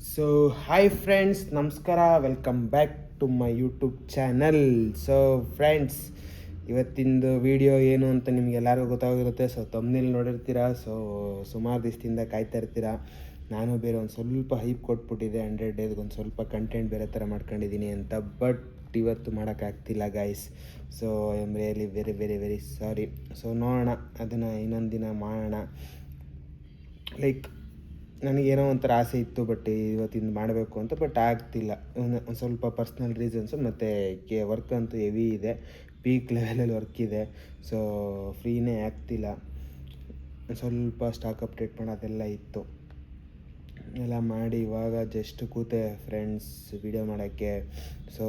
So hi friends, ನಮಸ್ಕಾರ. Welcome back to my YouTube channel. So friends, ಇವತ್ತಿಂದು video ಏನು ಅಂತ ನಿಮಗೆಲ್ಲರಿಗೂ ಗೊತ್ತಾಗಿರುತ್ತೆ. ಸೊ ತಮ್ಮನೇಲಿ ನೋಡಿರ್ತೀರ. ಸೊ ಸುಮಾರು ದಿವಸದಿಂದ ಕಾಯ್ತಾ ಇರ್ತೀರ. ನಾನು ಬೇರೆ ಒಂದು ಸ್ವಲ್ಪ ಹೈಪ್ ಕೊಟ್ಬಿಟ್ಟಿದ್ದೆ 100 ಡೇಸ್ಗೆ ಒಂದು ಸ್ವಲ್ಪ ಕಂಟೆಂಟ್ ಬೇರೆ ಥರ ಮಾಡ್ಕೊಂಡಿದ್ದೀನಿ ಅಂತ. ಬಟ್ ಇವತ್ತು ಮಾಡೋಕ್ಕಾಗ್ತಿಲ್ಲ guys. So I am really very very very sorry. So ನೋಡೋಣ, ಅದನ್ನು ಇನ್ನೊಂದು ದಿನ ಮಾಡೋಣ. ಲೈಕ್ ನನಗೇನೋ ಒಂಥರ ಆಸೆ ಇತ್ತು, ಬಟ್ ಇವತ್ತಿಂದು ಮಾಡಬೇಕು ಅಂತ, ಬಟ್ ಆಗ್ತಿಲ್ಲ. ಒಂದು ಸ್ವಲ್ಪ ಪರ್ಸ್ನಲ್ ರೀಸನ್ಸು, ಮತ್ತು ವರ್ಕ್ ಅಂತೂ ಹೆವಿ ಇದೆ, ಪೀಕ್ ಲೆವೆಲಲ್ಲಿ ವರ್ಕ್ ಇದೆ. ಸೊ ಫ್ರೀನೇ ಆಗ್ತಿಲ್ಲ. ಸ್ವಲ್ಪ ಸ್ಟಾಕ್ ಅಪ್ಡೇಟ್ ಮಾಡೋದೆಲ್ಲ ಇತ್ತು, ಎಲ್ಲ ಮಾಡಿ ಇವಾಗ ಜಸ್ಟ್ ಕೂತೆ ಫ್ರೆಂಡ್ಸ್ ವಿಡಿಯೋ ಮಾಡೋಕ್ಕೆ. ಸೊ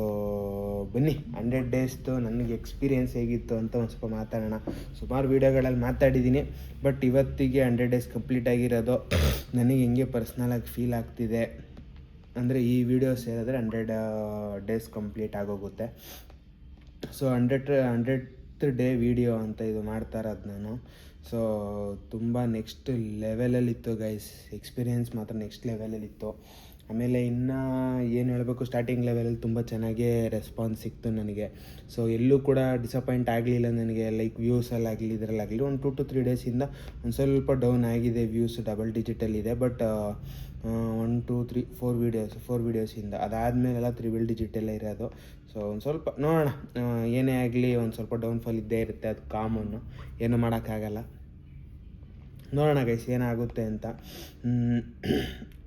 ಬನ್ನಿ, 100 ಡೇಸ್ದು ನನಗೆ ಎಕ್ಸ್ಪೀರಿಯೆನ್ಸ್ ಹೇಗಿತ್ತು ಅಂತ ಒಂದು ಸ್ವಲ್ಪ ಮಾತಾಡೋಣ. ಸುಮಾರು ವೀಡಿಯೋಗಳಲ್ಲಿ ಮಾತಾಡಿದ್ದೀನಿ, ಬಟ್ ಇವತ್ತಿಗೆ 100 ಡೇಸ್ ಕಂಪ್ಲೀಟ್ ಆಗಿರೋದು ನನಗೆ ಹೆಂಗೆ ಪರ್ಸ್ನಲಾಗಿ ಫೀಲ್ ಆಗ್ತಿದೆ ಅಂದರೆ, ಈ ವಿಡಿಯೋಸ್ ಹೇಳಿದ್ರೆ 100 ಡೇಸ್ ಕಂಪ್ಲೀಟ್ ಆಗೋಗುತ್ತೆ. ಸೊ 100th ಡೇ ವಿಡಿಯೋ ಅಂತ ಇದು ಮಾಡ್ತಾ ಇರೋದು ನಾನು. ಸೊ ತುಂಬ ನೆಕ್ಸ್ಟ್ ಲೆವೆಲಲ್ಲಿತ್ತು ಗೈಸ್, ಎಕ್ಸ್ಪೀರಿಯೆನ್ಸ್ ಮಾತ್ರ ನೆಕ್ಸ್ಟ್ ಲೆವೆಲಲ್ಲಿತ್ತು. ಆಮೇಲೆ ಇನ್ನು ಏನು ಹೇಳಬೇಕು, ಸ್ಟಾರ್ಟಿಂಗ್ ಲೆವೆಲಲ್ಲಿ ತುಂಬ ಚೆನ್ನಾಗೇ ರೆಸ್ಪಾನ್ಸ್ ಸಿಕ್ತು ನನಗೆ. ಸೊ ಎಲ್ಲೂ ಕೂಡ ಡಿಸಪಾಯಿಂಟ್ ಆಗಲಿಲ್ಲ ನನಗೆ. ಲೈಕ್ ವ್ಯೂಸಲ್ಲಾಗಲಿ ಇದರಲ್ಲಾಗಲಿ ಒಂದು 2 to 3 ಡೇಸಿಂದ ಒಂದು ಸ್ವಲ್ಪ ಡೌನ್ ಆಗಿದೆ. ವ್ಯೂಸ್ ಡಬಲ್ ಡಿಜಿಟಲ್ಲಿದೆ, ಬಟ್ 1 2 3 4 ವೀಡಿಯೋಸಿಂದ ಅದಾದಮೇಲೆಲ್ಲ ತ್ರಿಬಲ್ ಡಿಜಿಟಲ್ಲೇ ಇರೋದು. ಸೊ ಒಂದು ಸ್ವಲ್ಪ ನೋಡೋಣ, ಏನೇ ಆಗಲಿ ಒಂದು ಸ್ವಲ್ಪ ಡೌನ್ಫಾಲ್ ಇದ್ದೇ ಇರುತ್ತೆ, ಅದು ಕಾಮನ್ನು, ಏನು ಮಾಡೋಕ್ಕಾಗಲ್ಲ. ನೋಡೋಣ ಗೈಸ್ ಏನಾಗುತ್ತೆ ಅಂತ.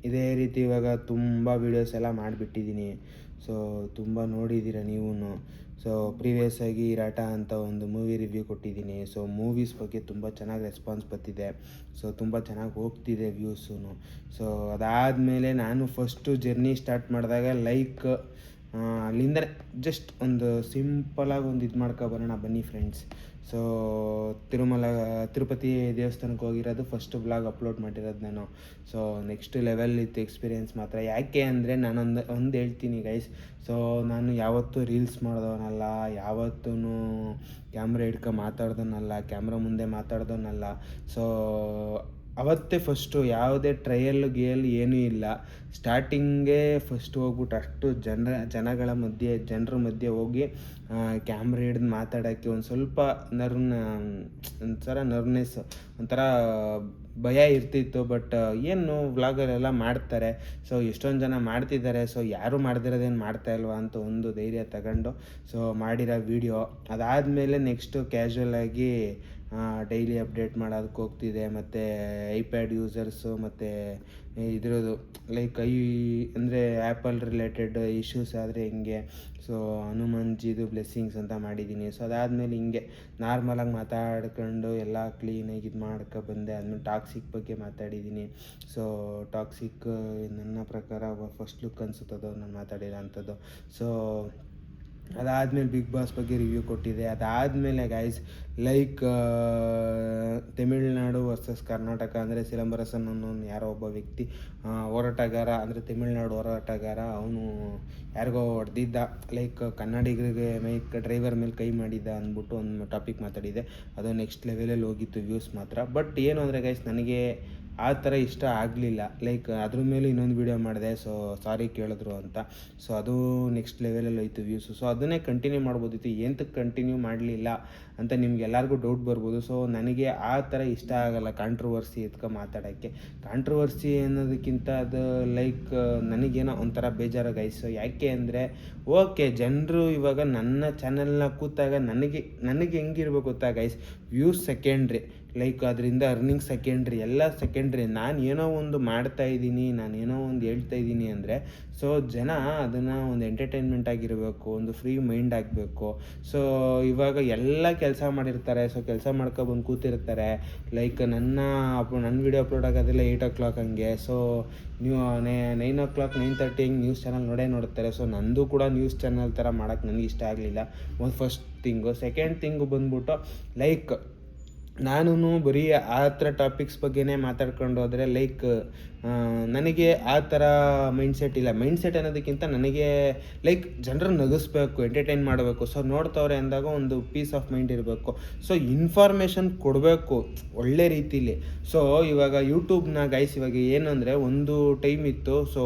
ಇದೇ ರೀತಿ ಇವಾಗ ತುಂಬ ವೀಡಿಯೋಸ್ ಎಲ್ಲ ಮಾಡಿಬಿಟ್ಟಿದ್ದೀನಿ. ಸೊ ತುಂಬ ನೋಡಿದ್ದೀರ ನೀವು. ಸೊ ಪ್ರೀವಿಯಸ್ ಆಗಿ ಇರಾಟ ಅಂತ ಒಂದು ಮೂವಿ ರಿವ್ಯೂ ಕೊಟ್ಟಿದ್ದೀನಿ. ಸೊ ಮೂವೀಸ್ ಬಗ್ಗೆ ತುಂಬ ಚೆನ್ನಾಗಿ ರೆಸ್ಪಾನ್ಸ್ ಬರ್ತಿದೆ. ಸೊ ತುಂಬ ಚೆನ್ನಾಗಿ ಹೋಗ್ತಿದೆ ವ್ಯೂಸು. ಸೊ ಅದಾದಮೇಲೆ ನಾನು ಫಸ್ಟು ಜರ್ನಿ ಸ್ಟಾರ್ಟ್ ಮಾಡಿದಾಗ ಲೈಕ್ ಅಲ್ಲಿಂದನೇ ಜಸ್ಟ್ ಒಂದು ಸಿಂಪಲಾಗಿ ಒಂದು ಇದು ಮಾಡ್ಕೊಬರೋಣ ಬನ್ನಿ ಫ್ರೆಂಡ್ಸ್. ಸೊ ತಿರುಪತಿ ದೇವಸ್ಥಾನಕ್ಕೆ ಹೋಗಿರೋದು ಫಸ್ಟ್ ಬ್ಲಾಗ್ ಅಪ್ಲೋಡ್ ಮಾಡಿರೋದು ನಾನು. ಸೊ ನೆಕ್ಸ್ಟ್ ಲೆವೆಲ್ ಇತ್ತು ಎಕ್ಸ್ಪೀರಿಯೆನ್ಸ್ ಮಾತ್ರ. ಯಾಕೆ ಅಂದರೆ ನಾನೊಂದು ಹೇಳ್ತೀನಿ ಗೈಸ್. ಸೊ ನಾನು ಯಾವತ್ತೂ ರೀಲ್ಸ್ ಮಾಡಿದವನಲ್ಲ, ಯಾವತ್ತೂ ಕ್ಯಾಮ್ರಾ ಹಿಡ್ಕೊಂಡು ಮಾತಾಡ್ದವನಲ್ಲ, ಕ್ಯಾಮ್ರಾ ಮುಂದೆ ಮಾತಾಡ್ದವನಲ್ಲ. ಸೊ ಅವತ್ತೇ ಫಸ್ಟು ಯಾವುದೇ ಟ್ರಯಲ್ ಏನೂ ಇಲ್ಲ. ಸ್ಟಾರ್ಟಿಂಗೇ ಫಸ್ಟ್ ಹೋಗ್ಬಿಟ್ಟು ಅಷ್ಟು ಜನರ ಮಧ್ಯೆ ಹೋಗಿ ಕ್ಯಾಮ್ರಾ ಹಿಡ್ದು ಮಾತಾಡೋಕ್ಕೆ ಒಂದು ಸ್ವಲ್ಪ ಒಂಥರ ನರ್ವ್ನೆಸ್, ಒಂಥರ ಭಯ ಇರ್ತಿತ್ತು. ಬಟ್ ಏನು ವ್ಲಾಗಲ್ಲೆಲ್ಲ ಮಾಡ್ತಾರೆ, ಸೊ ಎಷ್ಟೊಂದು ಜನ ಮಾಡ್ತಿದ್ದಾರೆ, ಸೊ ಯಾರು ಮಾಡ್ದಿರೋದೇನು ಮಾಡ್ತಾಯಿಲ್ವಾ ಅಂತ ಒಂದು ಧೈರ್ಯ ತಗೊಂಡು ಸೊ ಮಾಡಿರೋ ವೀಡಿಯೋ. ಅದಾದಮೇಲೆ ನೆಕ್ಸ್ಟು ಕ್ಯಾಶುವಲಾಗಿ ಡೈಲಿ ಅಪ್ಡೇಟ್ ಮಾಡೋದಕ್ಕೆ ಹೋಗ್ತಿದೆ. ಮತ್ತು ಐಪ್ಯಾಡ್ ಯೂಸರ್ಸು ಮತ್ತು ಇದ್ರದ್ದು ಲೈಕ್ ಅಂದರೆ ಆ್ಯಪಲ್ ರಿಲೇಟೆಡ್ ಇಶ್ಯೂಸ್ ಆದರೆ ಹೆಂಗೆ, ಸೊ ಹನುಮಾನ್ಜಿದು ಬ್ಲೆಸ್ಸಿಂಗ್ಸ್ ಅಂತ ಮಾಡಿದ್ದೀನಿ. ಸೊ ಅದಾದಮೇಲೆ ಹಿಂಗೆ ನಾರ್ಮಲಾಗಿ ಮಾತಾಡ್ಕೊಂಡು ಎಲ್ಲ ಕ್ಲೀನಾಗಿ ಇದು ಮಾಡ್ಕೊ ಬಂದೆ. ಆದಮೇಲೆ ಟಾಕ್ಸಿಕ್ ಬಗ್ಗೆ ಮಾತಾಡಿದ್ದೀನಿ. ಸೊ ಟಾಕ್ಸಿಕ್ ನನ್ನ ಪ್ರಕಾರ ಫಸ್ಟ್ ಲುಕ್ ಅನಿಸುತ್ತದು ನಾನು ಮಾತಾಡಿರೋ ಅಂಥದ್ದು. ಸೊ ಅದಾದಮೇಲೆ ಬಿಗ್ ಬಾಸ್ ಬಗ್ಗೆ ರಿವ್ಯೂ ಕೊಟ್ಟಿದೆ. ಅದಾದಮೇಲೆ guys like Tamil Nadu versus Karnataka ಅಂದರೆ ಸಿಲಂಬರಸನ್ ಅನ್ನೋ ಯಾರೋ ಒಬ್ಬ ವ್ಯಕ್ತಿ ಹೋರಾಟಗಾರ, ಅಂದರೆ ತಮಿಳ್ನಾಡು ಹೋರಾಟಗಾರ, ಅವನು ಯಾರಿಗೋ ಹೊಡೆದಿದ್ದ, ಲೈಕ್ ಕನ್ನಡಿಗರಿಗೆ ಡ್ರೈವರ್ ಮೇಲೆ ಕೈ ಮಾಡಿದ್ದ ಅಂದ್ಬಿಟ್ಟು ಒಂದು ಟಾಪಿಕ್ ಮಾತಾಡಿದೆ. ಅದು ನೆಕ್ಸ್ಟ್ ಲೆವೆಲಲ್ಲಿ ಹೋಗಿತ್ತು ವ್ಯೂಸ್ ಮಾತ್ರ. ಬಟ್ ಏನು ಅಂದರೆ ಗೈಸ್, ನನಗೆ ಆ ಥರ ಇಷ್ಟ ಆಗಲಿಲ್ಲ. ಲೈಕ್ ಅದ್ರ ಮೇಲೆ ಇನ್ನೊಂದು ವೀಡಿಯೋ ಮಾಡಿದೆ, ಸೊ ಸಾರಿ ಕೇಳಿದ್ರು ಅಂತ. ಸೊ ಅದು ನೆಕ್ಸ್ಟ್ ಲೆವೆಲಲ್ಲಿ ಹೋಯ್ತು ವ್ಯೂಸು. ಸೊ ಅದನ್ನೇ ಕಂಟಿನ್ಯೂ ಮಾಡ್ಬೋದಿತ್ತು, ಏನಕ್ಕೆ ಕಂಟಿನ್ಯೂ ಮಾಡಲಿಲ್ಲ ಅಂತ ನಿಮ್ಗೆಲ್ಲರಿಗೂ ಡೌಟ್ ಬರ್ಬೋದು. ಸೊ ನನಗೆ ಆ ಥರ ಇಷ್ಟ ಆಗಲ್ಲ ಕಾಂಟ್ರವರ್ಸಿ ಎತ್ಕೊಂಡು ಮಾತಾಡೋಕ್ಕೆ. ಕಾಂಟ್ರವರ್ಸಿ ಅನ್ನೋದಕ್ಕಿಂತ ಅದು ಲೈಕ್ ನನಗೇನೋ ಒಂಥರ ಬೇಜಾರು ಗೈಸ್. ಯಾಕೆ ಅಂದರೆ ಓಕೆ, ಜನರು ಇವಾಗ ನನ್ನ ಚಾನಲ್ನ ಕೂತಾಗ ನನಗೆ ಹೆಂಗಿರ್ಬೇಕು ಗೊತ್ತಾ ಗೈಸ್, ವ್ಯೂಸ್ ಸೆಕೆಂಡ್ರಿ, ಲೈಕ್ ಅದರಿಂದ ಅರ್ನಿಂಗ್ ಸೆಕೆಂಡ್ರಿ, ಎಲ್ಲ ಸೆಕೆಂಡ್ರಿ. ನಾನು ಏನೋ ಒಂದು ಮಾಡ್ತಾಯಿದ್ದೀನಿ, ನಾನು ಏನೋ ಒಂದು ಹೇಳ್ತಾಯಿದ್ದೀನಿ ಅಂದರೆ ಸೊ ಜನ ಅದನ್ನು ಒಂದು ಎಂಟರ್ಟೈನ್ಮೆಂಟ್ ಆಗಿರಬೇಕು, ಒಂದು ಫ್ರೀ ಮೈಂಡ್ ಆಗಬೇಕು. ಸೊ ಇವಾಗ ಎಲ್ಲ ಕೆಲಸ ಮಾಡಿರ್ತಾರೆ, ಸೊ ಕೆಲಸ ಮಾಡ್ಕೊಬಂದು ಕೂತಿರ್ತಾರೆ. ಲೈಕ್ ನನ್ನ ವೀಡಿಯೋ ಅಪ್ಲೋಡ್ ಆಗೋದಿಲ್ಲ 8 o'clock ಹಂಗೆ. ಸೊ ನೀವು 9 o'clock 9:30 ಹಿಂಗೆ ನ್ಯೂಸ್ ಚಾನಲ್ ನೋಡ್ತಾರೆ. ಸೊ ನಂದು ಕೂಡ ನ್ಯೂಸ್ ಚಾನಲ್ ಥರ ಮಾಡೋಕ್ಕೆ ನನಗೆ ಇಷ್ಟ ಆಗಲಿಲ್ಲ. First thing. ಸೆಕೆಂಡ್ ಥಿಂಗು ಬಂದ್ಬಿಟ್ಟು ಲೈಕ್ ನಾನು ಬರೀ ಆ ಥರ ಟಾಪಿಕ್ಸ್ ಬಗ್ಗೆನೇ ಮಾತಾಡ್ಕೊಂಡು ಹೋದರೆ ಲೈಕ್ ನನಗೆ ಆ ಥರ ಮೈಂಡ್ಸೆಟ್ ಇಲ್ಲ. ಮೈಂಡ್ಸೆಟ್ ಅನ್ನೋದಕ್ಕಿಂತ ನನಗೆ ಲೈಕ್ ಜನರನ್ನ ನಗಿಸ್ಬೇಕು, ಎಂಟರ್ಟೈನ್ ಮಾಡಬೇಕು. ಸೊ ನೋಡ್ತವ್ರೆ ಅಂದಾಗ ಒಂದು ಪೀಸ್ ಆಫ್ ಮೈಂಡ್ ಇರಬೇಕು. ಸೊ ಇನ್ಫಾರ್ಮೇಷನ್ ಕೊಡಬೇಕು ಒಳ್ಳೆ ರೀತಿಲಿ. ಸೊ ಇವಾಗ ಯೂಟ್ಯೂಬ್ನ ಗೈಸ್ ಇವಾಗ ಏನು ಅಂದರೆ, ಒಂದು ಟೈಮ್ ಇತ್ತು. ಸೊ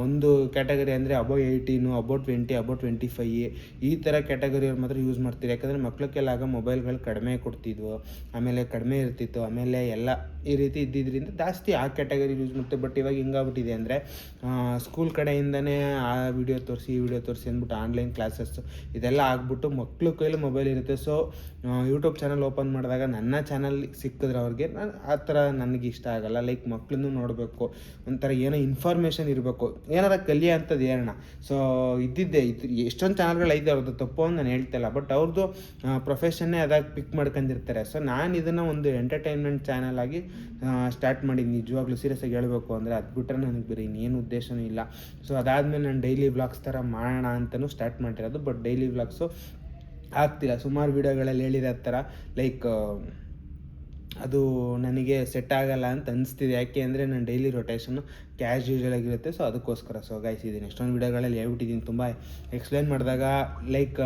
ಒಂದು ಕ್ಯಾಟಗರಿ ಅಂದರೆ ಅಬೌವ್ 18, ಅಬೌವ್ 20, ಅಬೌವ್ 25 ಈ ಥರ ಕ್ಯಾಟಗರಿಯವ್ರು ಮಾತ್ರ ಯೂಸ್ ಮಾಡ್ತೀರಿ. ಯಾಕಂದರೆ ಮಕ್ಳಿಗೆಲ್ಲ ಆಗ ಮೊಬೈಲ್ಗಳು ಕಡಿಮೆ ಕೊಡ್ತಿದ್ವು, ಆಮೇಲೆ ಕಡಿಮೆ ಇರ್ತಿತ್ತು, ಆಮೇಲೆ ಎಲ್ಲ ಈ ರೀತಿ ಇದ್ದಿದ್ದರಿಂದ ಜಾಸ್ತಿ ಆ ಕ್ಯಾಟಗರಿ ಯೂಸ್ ಮಾಡ್ತೀವಿ. ಬಟ್ ಇವಾಗ ಹಿಂಗಾಗ್ಬಿಟ್ಟಿದೆ ಅಂದರೆ ಸ್ಕೂಲ್ ಕಡೆಯಿಂದನೇ ಆ ವಿಡಿಯೋ ತೋರಿಸಿ ಈ ವಿಡಿಯೋ ತೋರಿಸಿ ಅಂದ್ಬಿಟ್ಟು ಆನ್ಲೈನ್ ಕ್ಲಾಸಸ್ಸು ಇದೆಲ್ಲ ಆಗ್ಬಿಟ್ಟು ಮಕ್ಳು ಕೈಲಿ ಮೊಬೈಲ್ ಇರುತ್ತೆ. ಸೊ ಯೂಟ್ಯೂಬ್ ಚಾನಲ್ ಓಪನ್ ಮಾಡಿದಾಗ ನನ್ನ ಚಾನಲ್ ಸಿಕ್ಕಿದ್ರೆ ಅವ್ರಿಗೆ ನಾನು ಆ ಥರ ನನಗೆ ಇಷ್ಟ ಆಗೋಲ್ಲ. ಲೈಕ್ ಮಕ್ಳನ್ನೂ ನೋಡಬೇಕು, ಒಂಥರ ಏನೋ ಇನ್ಫಾರ್ಮೇಷನ್ ಇರಬೇಕು, ಏನಾರ ಕಲಿಯೋ ಅಂಥದ್ದು ಹೇಳೋಣ. ಸೊ ಇದ್ದಿದ್ದೆ ಇದು ಎಷ್ಟೊಂದು ಚಾನಲ್ಗಳು ಐತೆ, ಅವ್ರದ್ದು ತಪ್ಪು ಅಂತ ನಾನು ಹೇಳ್ತಾಯಿಲ್ಲ. ಬಟ್ ಅವ್ರದ್ದು ಪ್ರೊಫೆಷನ್ನೇ ಅದಾಗಿ ಪಿಕ್ ಮಾಡ್ಕೊಂಡಿರ್ತಾರೆ. ಸೊ ನಾನು ಇದನ್ನು ಒಂದು ಎಂಟರ್ಟೈನ್ಮೆಂಟ್ ಚಾನಲ್ ಆಗಿ ಸ್ಟಾರ್ಟ್ ಮಾಡಿದ್ದು. ನಿಜವಾಗ್ಲೂ ಸೀರಿಯಸ್ಸಾಗಿ ಹೇಳಬೇಕು ಅಂದರೆ ಅದು ಬಿಟ್ಟರೆ ನನಗೆ ಬೇರೆ ಇನ್ನೇನು ಉದ್ದೇಶನೂ ಇಲ್ಲ. ಸೊ ಅದಾದಮೇಲೆ ನಾನು ಡೈಲಿ ವ್ಲಾಗ್ಸ್ ಥರ ಮಾಡೋಣ ಅಂತಲೂ ಸ್ಟಾರ್ಟ್ ಮಾಡಿರೋದು. ಬಟ್ ಡೈಲಿ ವ್ಲಾಗ್ಸು ಆಗ್ತಿಲ್ಲ. ಸುಮಾರು ವೀಡಿಯೋಗಳಲ್ಲಿ ಹೇಳಿರೋ ಥರ ಲೈಕ್ ಅದು ನನಗೆ ಸೆಟ್ ಆಗೋಲ್ಲ ಅಂತ ಅನಿಸ್ತಿದೆ. ಯಾಕೆ ಅಂದರೆ ನಾನು ಡೈಲಿ ರೊಟೇಷನ್ನು ಕ್ಯಾಶ್ ಯೂಶಲಾಗಿರುತ್ತೆ. ಸೊ ಅದಕ್ಕೋಸ್ಕರ ಸೊ ಗೈಸ್ ಇದೀನಿ ಎಷ್ಟೊಂದು ವೀಡಿಯೋಗಳಲ್ಲಿ ಹೇಳ್ಬಿಟ್ಟಿದ್ದೀನಿ. ತುಂಬ ಎಕ್ಸ್ಪ್ಲೈನ್ ಮಾಡಿದಾಗ ಲೈಕ್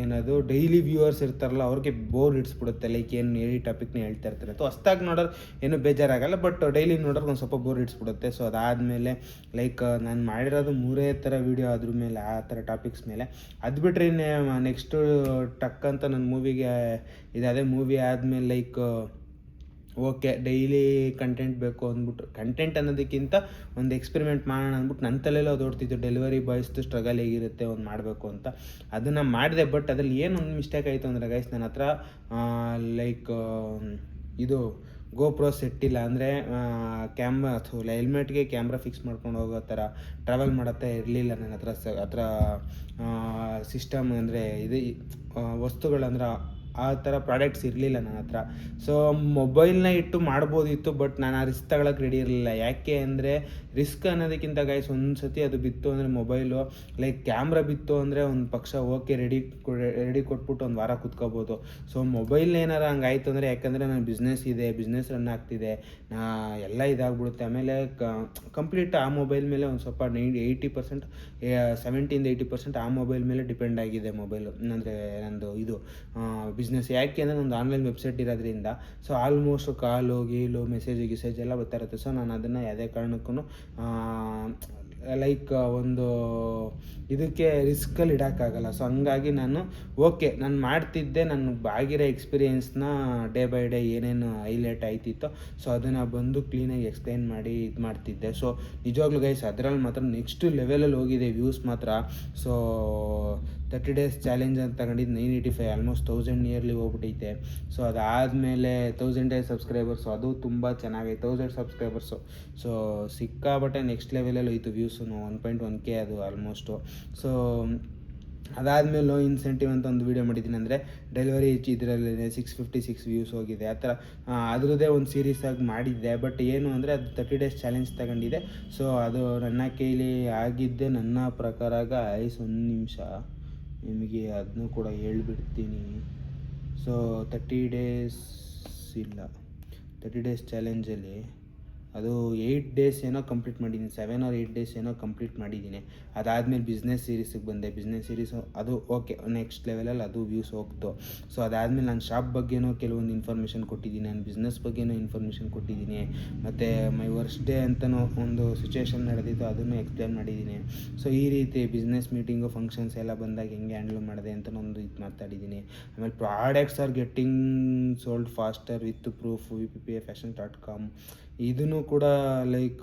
ಏನದು ಡೈಲಿ ವ್ಯೂವರ್ಸ್ ಇರ್ತಾರಲ್ಲ ಅವ್ರಿಗೆ ಬೋರ್ ಹಿಡಿಸ್ಬಿಡುತ್ತೆ. ಲೈಕ್ ಏನು ಹೇಳಿ ಟಾಪಿಕ್ನ ಹೇಳ್ತಾ ಇರ್ತಾರೆ. ಸೊ ಹೊಸ್ದಾಗಿ ನೋಡೋರು ಏನೂ ಬೇಜಾರಾಗಲ್ಲ, ಬಟ್ ಡೈಲಿ ನೋಡೋರು ಒಂದು ಸ್ವಲ್ಪ ಬೋರ್ ಹಿಡಿಸ್ಬಿಡುತ್ತೆ. ಸೊ ಅದಾದಮೇಲೆ ಲೈಕ್ ನಾನು ಮಾಡಿರೋದು 3 ಥರ ವೀಡಿಯೋ ಅದ್ರ ಮೇಲೆ, ಆ ಥರ ಟಾಪಿಕ್ಸ್ ಮೇಲೆ. ಅದು ಬಿಟ್ಟರೆ ನೆಕ್ಸ್ಟು ಟಕ್ ಅಂತ ನನ್ನ ಮೂವಿಗೆ ಅದೇ ಮೂವಿ ಆದಮೇಲೆ ಲೈಕ್ ಓಕೆ ಡೈಲಿ ಕಂಟೆಂಟ್ ಬೇಕು ಅಂದ್ಬಿಟ್ಟು, ಕಂಟೆಂಟ್ ಅನ್ನೋದಕ್ಕಿಂತ ಒಂದು ಎಕ್ಸ್ಪೆರಿಮೆಂಟ್ ಮಾಡೋಣ ಅಂದ್ಬಿಟ್ಟು ನನ್ನ ತಲೆಯಲ್ಲೂ ಅದು ಓಡ್ತಿತ್ತು. ಡೆಲಿವರಿ ಬಾಯ್ಸ್ದು ಸ್ಟ್ರಗಲ್ ಹೇಗಿರುತ್ತೆ ಒಂದು ಮಾಡಬೇಕು ಅಂತ. ಅದನ್ನು ಮಾಡಿದೆ. ಬಟ್ ಅದ್ರಲ್ಲಿ ಏನೊಂದು ಮಿಸ್ಟೇಕ್ ಆಯಿತು ಅಂದರೆ ಗೈಸ್, ನನ್ನ ಹತ್ರ ಲೈಕ್ ಇದು ಗೋಪ್ರೋ ಸೆಟ್ ಇಲ್ಲ. ಅಂದರೆ ಕ್ಯಾಮ್ರಾ ಅಥವಾ ಹೆಲ್ಮೆಟ್ಗೆ ಕ್ಯಾಮ್ರಾ ಫಿಕ್ಸ್ ಮಾಡ್ಕೊಂಡು ಹೋಗೋ ಥರ ಟ್ರಾವೆಲ್ ಮಾಡೋತ್ತೆ ಇರಲಿಲ್ಲ ನನ್ನ ಹತ್ರ ಸಿಸ್ಟಮ್ ಅಂದರೆ ಇದು ವಸ್ತುಗಳಂದ್ರೆ ಆ ಥರ ಪ್ರಾಡಕ್ಟ್ಸ್ ಇರಲಿಲ್ಲ ನನ್ನ ಹತ್ರ. ಸೊ ಮೊಬೈಲ್ನ ಇಟ್ಟು ಮಾಡ್ಬೋದಿತ್ತು, ಬಟ್ ನಾನು ಆ ರಿಸ್ಕ್ ತಗೊಳಕ್ಕೆ ರೆಡಿ ಇರಲಿಲ್ಲ. ಯಾಕೆ ಅಂದರೆ ರಿಸ್ಕ್ ಅನ್ನೋದಕ್ಕಿಂತ ಗೈಸ್ ಒಂದು ಸತಿ ಅದು ಬಿತ್ತು ಅಂದರೆ ಮೊಬೈಲು ಲೈಕ್ ಕ್ಯಾಮ್ರಾ ಬಿತ್ತು ಅಂದರೆ ಒಂದು ಪಕ್ಷ ಓಕೆ ರೆಡಿ ಕೊಟ್ಬಿಟ್ಟು ಒಂದು ವಾರ ಕುತ್ಕೋಬೋದು. ಸೊ ಮೊಬೈಲ್ ಏನಾರ ಹಂಗಾಯ್ತು ಅಂದರೆ, ಯಾಕಂದರೆ ನನ್ನ ಬಿಸ್ನೆಸ್ ಇದೆ, ಬಿಸ್ನೆಸ್ ರನ್ ಆಗ್ತಿದೆ, ಎಲ್ಲ ಇದಾಗ್ಬಿಡುತ್ತೆ. ಆಮೇಲೆ ಕಂಪ್ಲೀಟ್ ಆ ಮೊಬೈಲ್ ಮೇಲೆ ಒಂದು ಸ್ವಲ್ಪ 80%, 70-80% ಆ ಮೊಬೈಲ್ ಮೇಲೆ ಡಿಪೆಂಡ್ ಆಗಿದೆ ಮೊಬೈಲು. ಅಂದರೆ ನಂದು ಇದು ಬಿಸ್ನೆಸ್. ಯಾಕೆ ಅಂದರೆ ಒಂದು ಆನ್ಲೈನ್ ವೆಬ್ಸೈಟ್ ಇರೋದ್ರಿಂದ ಸೊ ಆಲ್ಮೋಸ್ಟ್ ಕಾಲು ಗೀಲು ಮೆಸೇಜ್ ಎಲ್ಲ ಬರ್ತಾ ಇರುತ್ತೆ. ಸೊ ನಾನು ಅದನ್ನು ಯಾವುದೇ ಕಾರಣಕ್ಕೂ ಲೈಕ್ ಒಂದು ಇದಕ್ಕೆ ರಿಸ್ಕಲ್ಲಿ ಇಡೋಕ್ಕಾಗಲ್ಲ. ಸೊ ಹಂಗಾಗಿ ನಾನು ಮಾಡ್ತಿದ್ದೆ, ನನಗೆ ಆಗಿರೋ ಎಕ್ಸ್ಪೀರಿಯೆನ್ಸ್ನ ಡೇ ಬೈ ಡೇ ಏನೇನು ಹೈಲೈಟ್ ಆಯ್ತಿತ್ತೋ ಸೊ ಅದನ್ನು ಬಂದು ಕ್ಲೀನಾಗಿ ಎಕ್ಸ್ಪ್ಲೈನ್ ಮಾಡಿ ಇದು ಮಾಡ್ತಿದ್ದೆ. ಸೊ ನಿಜವಾಗ್ಲೂ ಗೈಸ್ ಅದರಲ್ಲಿ ಮಾತ್ರ ನೆಕ್ಸ್ಟ್ ಲೆವೆಲಲ್ಲಿ ಹೋಗಿದೆ ವ್ಯೂಸ್ ಮಾತ್ರ. ಸೊ 30 days ಚಾಲೆಂಜ್ ಅಂತ ತಗೊಂಡಿದ್ದು 985, ಆಲ್ಮೋಸ್ಟ್ 1000 ನಿಯರ್ಲಿ ಹೋಗ್ಬಿಟ್ಟೈತೆ. ಸೊ ಅದಾದಮೇಲೆ 1000 days ಸಬ್ಸ್ಕ್ರೈಬರ್ಸು, ಅದು ತುಂಬ ಚೆನ್ನಾಗೈತೆ. 1000 ಸಬ್ಸ್ಕ್ರೈಬರ್ಸು ಸೊ ಸಿಕ್ಕಾಬಟ್ಟೆ ನೆಕ್ಸ್ಟ್ ಲೆವೆಲಲ್ಲಿ ಹೋಯ್ತು ವ್ಯೂಸು. 1.1K ಅದು ಆಲ್ಮೋಸ್ಟು. ಸೊ ಅದಾದಮೇಲೆ ಲೋ ಇನ್ಸೆಂಟಿವ್ ಅಂತ ಒಂದು ವೀಡಿಯೋ ಮಾಡಿದ್ದೀನಿ. ಅಂದರೆ ಡೆಲಿವರಿ ಇದರಲ್ಲಿ 656 ವ್ಯೂಸ್ ಹೋಗಿದೆ. ಆ ಥರ ಅದರದ್ದೇ ಒಂದು ಸೀರೀಸ್ ಆಗಿ ಮಾಡಿದ್ದೆ. ಬಟ್ ಏನು ಅಂದರೆ ಅದು 30 days ಚಾಲೆಂಜ್ ತಗೊಂಡಿದೆ. ಸೊ ಅದು ನನ್ನ ಕೈಲಿ ಆಗಿದ್ದೆ ನನ್ನ ಪ್ರಕಾರ ಗೈಸ್, ಒಂದು ನಿಮಿಷ ನಿಮಗೆ ಅದನ್ನೂ ಕೂಡ ಹೇಳ್ಬಿಡ್ತೀನಿ. ಸೊ 30 days ಚಾಲೆಂಜಲ್ಲಿ ಅದು 8 days ಏನೋ ಕಂಪ್ಲೀಟ್ ಮಾಡಿದ್ದೀನಿ, 7 or 8 days ಏನೋ ಕಂಪ್ಲೀಟ್ ಮಾಡಿದ್ದೀನಿ. ಅದಾದಮೇಲೆ ಬಿಸ್ನೆಸ್ ಸೀರೀಸಿಗೆ ಬಂದೆ. ಬಿಸ್ನೆಸ್ ಸೀರೀಸು ಅದು ಓಕೆ ನೆಕ್ಸ್ಟ್ ಲೆವೆಲಲ್ಲಿ ಅದು ವ್ಯೂಸ್ ಹೋಗ್ತು. ಸೊ ಅದಾದಮೇಲೆ ನಾನು ಶಾಪ್ ಬಗ್ಗೆನೂ ಕೆಲವೊಂದು ಇನ್ಫಾರ್ಮೇಷನ್ ಕೊಟ್ಟಿದ್ದೀನಿ, ನಾನು ಬಿಸ್ನೆಸ್ ಬಗ್ಗೆನೂ ಇನ್ಫಾರ್ಮೇಷನ್ ಕೊಟ್ಟಿದ್ದೀನಿ. ಮತ್ತು ಮೈ ವರ್ಸ್ಟ್ ಡೇ ಅಂತಲೂ ಒಂದು ಸಿಚುವೇಶನ್ ನಡೆದಿತ್ತು, ಅದನ್ನು ಎಕ್ಸ್ಪ್ಲೇನ್ ಮಾಡಿದ್ದೀನಿ. ಸೊ ಈ ರೀತಿ ಬಿಸ್ನೆಸ್ ಮೀಟಿಂಗು ಫಂಕ್ಷನ್ಸ್ ಎಲ್ಲ ಬಂದಾಗ ಹೆಂಗೆ ಹ್ಯಾಂಡಲ್ ಮಾಡಿದೆ ಅಂತ ಒಂದು ಇದು ಮಾತಾಡಿದ್ದೀನಿ. ಆಮೇಲೆ products are getting sold faster with proof VPPFashion.com ಇದನ್ನು ಕೂಡ ಲೈಕ್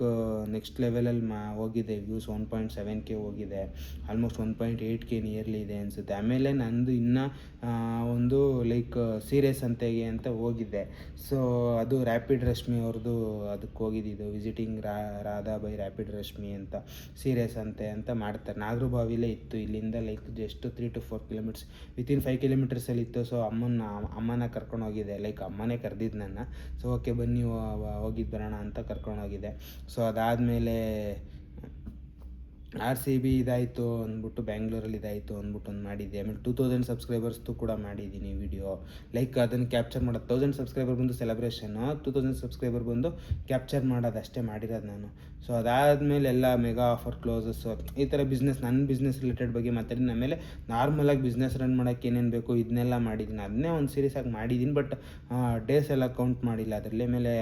ನೆಕ್ಸ್ಟ್ ಲೆವೆಲಲ್ಲಿ ಹೋಗಿದೆ. ವ್ಯೂಸ್ 1.7K ಹೋಗಿದೆ, ಆಲ್ಮೋಸ್ಟ್ 1.8K ನಿಯರ್ಲಿ ಇದೆ ಅನಿಸುತ್ತೆ. ಆಮೇಲೆ ನಂದು ಇನ್ನೂ ಒಂದು ಲೈಕ್ ಸೀರಿಯಸ್ ಅಂತೆಗೆ ಅಂತ ಹೋಗಿದ್ದೆ. ಸೊ ಅದು ರ್ಯಾಪಿಡ್ ರಶ್ಮಿ ಅವ್ರದ್ದು ಅದಕ್ಕೆ ಹೋಗಿದ್ದು, visiting Radha by rapid Rashmi ಅಂತ ಸೀರಿಯಸ್ ಅಂತ ಮಾಡ್ತಾರೆ. ನಾಗರಬಾವಿಲೇ ಇತ್ತು, ಇಲ್ಲಿಂದ like just 3 to 4 kilometers, within 5 kilometers ಇತ್ತು. ಸೊ ಅಮ್ಮನ ಕರ್ಕೊಂಡು ಹೋಗಿದ್ದೆ, ಲೈಕ್ ಅಮ್ಮನೇ ಕರೆದಿದ್ದು ನನ್ನ. ಸೊ ಓಕೆ ಬನ್ನಿ ಹೋಗಿದ್ದು ಬರೋಣ ಅಂತ ಕರ್ಕೊಂಡೋಗಿದೆ. ಸೊ ಅದಾದಮೇಲೆ RCB ಇದಾಯಿತು ಅಂದ್ಬಿಟ್ಟು ಬ್ಯಾಂಗ್ಳೂರಲ್ಲಿ ಇದಾಯಿತು ಅಂದ್ಬಿಟ್ಟು ಒಂದು ಮಾಡಿದ್ದೆ. ಆಮೇಲೆ 2000 ಸಬ್ಸ್ಕ್ರೈಬರ್ಸ್ದು ಕೂಡ ಮಾಡಿದ್ದೀನಿ ವೀಡಿಯೋ. ಲೈಕ್ ಅದನ್ನು ಕ್ಯಾಪ್ಚರ್ ಮಾಡೋದು 1000 ಸಬ್ಸ್ಕ್ರೈಬರ್ ಬಂದು ಸೆಲೆಬ್ರೇಷನ್ನು, 2000 ಸಬ್ಸ್ಕ್ರೈಬರ್ ಬಂದು ಕ್ಯಾಪ್ಚರ್ ಮಾಡೋದು ಅಷ್ಟೇ ಮಾಡಿರೋದು ನಾನು. ಸೊ ಅದಾದಮೇಲೆ ಎಲ್ಲ ಮೆಗಾ ಆಫರ್ ಕ್ಲೋಸಸ್ಸು ಈ ಥರ ನನ್ನ ಬಿಸ್ನೆಸ್ ರಿಲೇಟೆಡ್ ಬಗ್ಗೆ ಮಾತಾಡಿದ್ದೀನಿ. ಆಮೇಲೆ ನಾರ್ಮಲಾಗಿ ಬಿಸ್ನೆಸ್ ರನ್ ಮಾಡೋಕ್ಕೆ ಏನೇನು ಬೇಕು ಇದನ್ನೆಲ್ಲ ಮಾಡಿದ್ದೀನಿ. ಅದನ್ನೇ ಒಂದು ಸೀರೀಸಾಗಿ ಮಾಡಿದ್ದೀನಿ, ಬಟ್ ಡೇಸ್ ಎಲ್ಲ ಕೌಂಟ್ ಮಾಡಿಲ್ಲ ಅದರಲ್ಲಿ. ಆಮೇಲೆ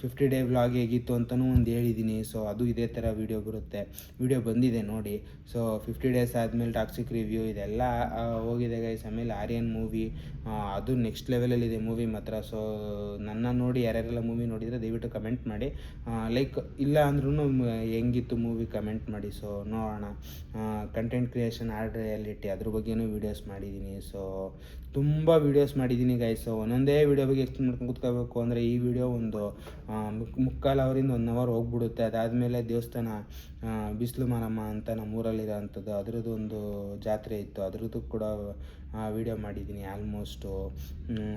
50 ಡೇ ವ್ಲಾಗ್ ಹೇಗಿತ್ತು ಅಂತಲೂ ಒಂದು ಹೇಳಿದ್ದೀನಿ. ಸೊ ಅದು ಇದೇ ಥರ ವೀಡಿಯೋ ಬರುತ್ತೆ, ವೀಡಿಯೋ ಬಂದಿದೆ ನೋಡಿ. ಸೊ 50 ಡೇಸ್ ಆದಮೇಲೆ ಟಾಕ್ಸಿಕ್ ರಿವ್ಯೂ ಇದೆಲ್ಲ ಹೋಗಿದೆ ಗೈಸ್. ಆಮೇಲೆ ಆರ್ಯನ್ ಮೂವಿ ಅದು ನೆಕ್ಸ್ಟ್ ಲೆವೆಲಲ್ಲಿದೆ ಮೂವಿ ಮಾತ್ರ. ಸೊ ನನ್ನ ನೋಡಿ ಯಾರ್ಯಾರೆಲ್ಲ ಮೂವಿ ನೋಡಿದರೆ ದಯವಿಟ್ಟು ಕಮೆಂಟ್ ಮಾಡಿ. ಲೈಕ್ ಇಲ್ಲ ಅಂದ್ರೂ ಹೆಂಗಿತ್ತು ಮೂವಿ ಕಮೆಂಟ್ ಮಾಡಿ. ಸೊ ನೋಡೋಣ. ಕಂಟೆಂಟ್ ಕ್ರಿಯೇಷನ್, ಆರ್ಟ್ ರಿಯಾಲಿಟಿ ಅದ್ರ ಬಗ್ಗೆನೂ ವೀಡಿಯೋಸ್ ಮಾಡಿದ್ದೀನಿ. ಸೊ ತುಂಬ ವೀಡಿಯೋಸ್ ಮಾಡಿದ್ದೀನಿ ಗೈಸ್. ಸೊ ಒಂದೊಂದೇ ವೀಡಿಯೋ ಬಗ್ಗೆ ಎಕ್ಸ್ಪ್ಲೇನ್ ಮಾಡ್ಕೊಂಡು ಕೂತ್ಕೋಬೇಕು ಅಂದರೆ ಈ ವಿಡಿಯೋ ಒಂದು 3/4 ಅವರಿಂದ 1 ಅವರ್ ಹೋಗ್ಬಿಡುತ್ತೆ. ಅದಾದಮೇಲೆ ದೇವಸ್ಥಾನ ಬಿಸಿಲು ಮಾರಮ್ಮ ಅಂತ ನಮ್ಮೂರಲ್ಲಿರೋ ಅಂಥದ್ದು, ಅದರದ್ದು ಒಂದು ಜಾತ್ರೆ ಇತ್ತು, ಅದರದ್ದು ಕೂಡ ವೀಡಿಯೋ ಮಾಡಿದ್ದೀನಿ ಆಲ್ಮೋಸ್ಟು.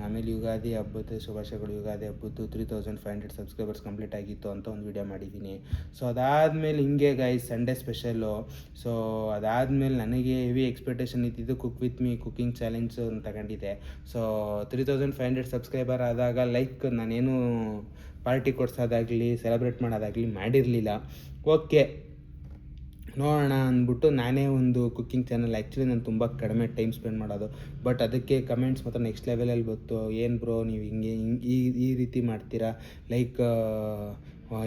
ಆಮೇಲೆ ಯುಗಾದಿ ಹಬ್ಬದ ಶುಭಾಶಯಗಳು. ಯುಗಾದಿ ಹಬ್ಬದ್ದು 3500 ಸಬ್ಸ್ಕ್ರೈಬರ್ಸ್ ಕಂಪ್ಲೀಟ್ ಆಗಿತ್ತು ಅಂತ ಒಂದು ವೀಡಿಯೋ ಮಾಡಿದ್ದೀನಿ. ಸೊ ಅದಾದಮೇಲೆ ಹಿಂಗೆ ಗೈಸ್ ಸಂಡೇ ಸ್ಪೆಷಲ್ಲು. ಸೊ ಅದಾದಮೇಲೆ ನನಗೆ ಹೆವಿ ಎಕ್ಸ್ಪೆಕ್ಟೇಷನ್ ಇದ್ದಿದ್ದು cook with me cooking challenge ಅಂತ ತಗೊಂಡಿದ್ದೆ. ಸೊ 3500 ಸಬ್ಸ್ಕ್ರೈಬರ್ ಆದಾಗ ಲೈಕ್ ನಾನೇನು ಪಾರ್ಟಿ ಕೊಡ್ಸೋದಾಗಲಿ ಸೆಲೆಬ್ರೇಟ್ ಮಾಡೋದಾಗಲಿ ಮಾಡಿರಲಿಲ್ಲ. ಓಕೆ ನೋಡೋಣ ಅಂದ್ಬಿಟ್ಟು ನಾನೇ ಒಂದು ಕುಕ್ಕಿಂಗ್ ಚಾನಲ್. ಆ್ಯಕ್ಚುಲಿ ನಾನು ತುಂಬ ಕಡಿಮೆ ಟೈಮ್ ಸ್ಪೆಂಡ್ ಮಾಡೋದು, ಬಟ್ ಅದಕ್ಕೆ ಕಮೆಂಟ್ಸ್ ಮಾತ್ರ ನೆಕ್ಸ್ಟ್ ಲೆವೆಲಲ್ಲಿ ಬಂತು. ಏನು ಬ್ರೋ ನೀವು ಹಿಂಗೆ ಈ ರೀತಿ ಮಾಡ್ತೀರಾ, ಲೈಕ್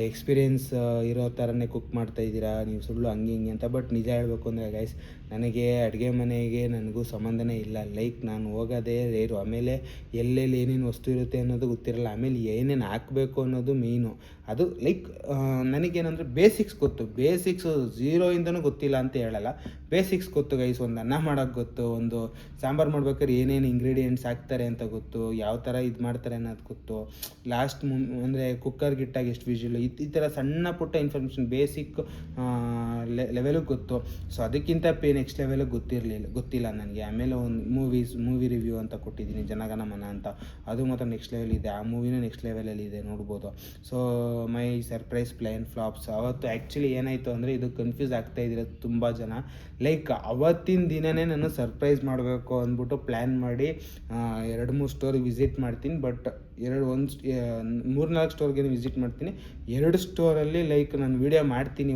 ಎಕ್ಸ್ಪೀರಿಯೆನ್ಸ್ ಇರೋ ಥರನೇ ಕುಕ್ ಮಾಡ್ತಾಯಿದ್ದೀರಾ ನೀವು, ಸುಳ್ಳು ಹಂಗೆ ಹಿಂಗೆ ಅಂತ. ಬಟ್ ನಿಜ ಹೇಳಬೇಕು ಅಂದರೆ ಗೈಸ್, ನನಗೆ ಅಡುಗೆ ಮನೆಗೆ ನನಗೂ ಸಂಬಂಧನೇ ಇಲ್ಲ. ಲೈಕ್ ನಾನು ಹೋಗೋದೇ ರೇರು. ಆಮೇಲೆ ಎಲ್ಲೆಲ್ಲಿ ಏನೇನು ವಸ್ತು ಇರುತ್ತೆ ಅನ್ನೋದು ಗೊತ್ತಿರಲ್ಲ. ಆಮೇಲೆ ಏನೇನು ಹಾಕಬೇಕು ಅನ್ನೋದು ಮೇಯ್ನು. ಅದು ಲೈಕ್ ನನಗೇನಂದರೆ ಬೇಸಿಕ್ಸ್ ಗೊತ್ತು. ಬೇಸಿಕ್ಸು ಝೀರೋಯಿಂದನೂ ಗೊತ್ತಿಲ್ಲ ಅಂತ ಹೇಳಲ್ಲ, ಬೇಸಿಕ್ಸ್ ಗೊತ್ತು ಗೈಸ್. ಒಂದು ಅನ್ನ ಮಾಡೋಕ್ಕೆ ಗೊತ್ತು, ಒಂದು ಸಾಂಬಾರು ಮಾಡ್ಬೇಕಾದ್ರೆ ಏನೇನು ಇಂಗ್ರೀಡಿಯೆಂಟ್ಸ್ ಹಾಕ್ತಾರೆ ಅಂತ ಗೊತ್ತು, ಯಾವ ಥರ ಇದು ಮಾಡ್ತಾರೆ ಅನ್ನೋದು ಗೊತ್ತು. ಲಾಸ್ಟ್ ಅಂದರೆ ಕುಕ್ಕರ್ ಗಿಟ್ಟಾಗಿ ಎಷ್ಟು ವಿಷಿಲು ಈ ಥರ ಸಣ್ಣ ಪುಟ್ಟ ಇನ್ಫಾರ್ಮೇಷನ್ ಬೇಸಿಕ್ ಲೆವೆಲಿಗೆ ಗೊತ್ತು. ಸೊ ಅದಕ್ಕಿಂತ ನೆಕ್ಸ್ಟ್ ಲೆವೆಲಿಗೆ ಗೊತ್ತಿಲ್ಲ ನನಗೆ. ಆಮೇಲೆ ಒಂದು ಮೂವಿ ರಿವ್ಯೂ ಅಂತ ಕೊಟ್ಟಿದ್ದೀನಿ, ಜನಗಣಮನ ಅಂತ. ಅದು ಮಾತ್ರ ನೆಕ್ಸ್ಟ್ ಲೆವೆಲ್ ಇದೆ. ಆ ಮೂವಿನೂ ನೆಕ್ಸ್ಟ್ ಲೆವೆಲಲ್ಲಿ ಇದೆ, ನೋಡ್ಬೋದು. So my surprise plan flops. ಅವತ್ತು ಆ್ಯಕ್ಚುಲಿ ಏನಾಯಿತು ಅಂದರೆ, ಇದು ಕನ್ಫ್ಯೂಸ್ ಆಗ್ತಾಯಿದ್ದೀರ ತುಂಬ ಜನ. ಲೈಕ್ ಅವತ್ತಿನ ದಿನವೇ ನಾನು ಸರ್ಪ್ರೈಸ್ ಮಾಡಬೇಕು ಅಂದ್ಬಿಟ್ಟು ಪ್ಲ್ಯಾನ್ ಮಾಡಿ 2-3 ಸ್ಟೋರಿಗೆ ವಿಸಿಟ್ ಮಾಡ್ತೀನಿ. ಬಟ್ 3-4 ಸ್ಟೋರ್ಗೆ ವಿಸಿಟ್ ಮಾಡ್ತೀನಿ. 2 ಸ್ಟೋರಲ್ಲಿ ಲೈಕ್ ನಾನು ವೀಡಿಯೋ ಮಾಡ್ತೀನಿ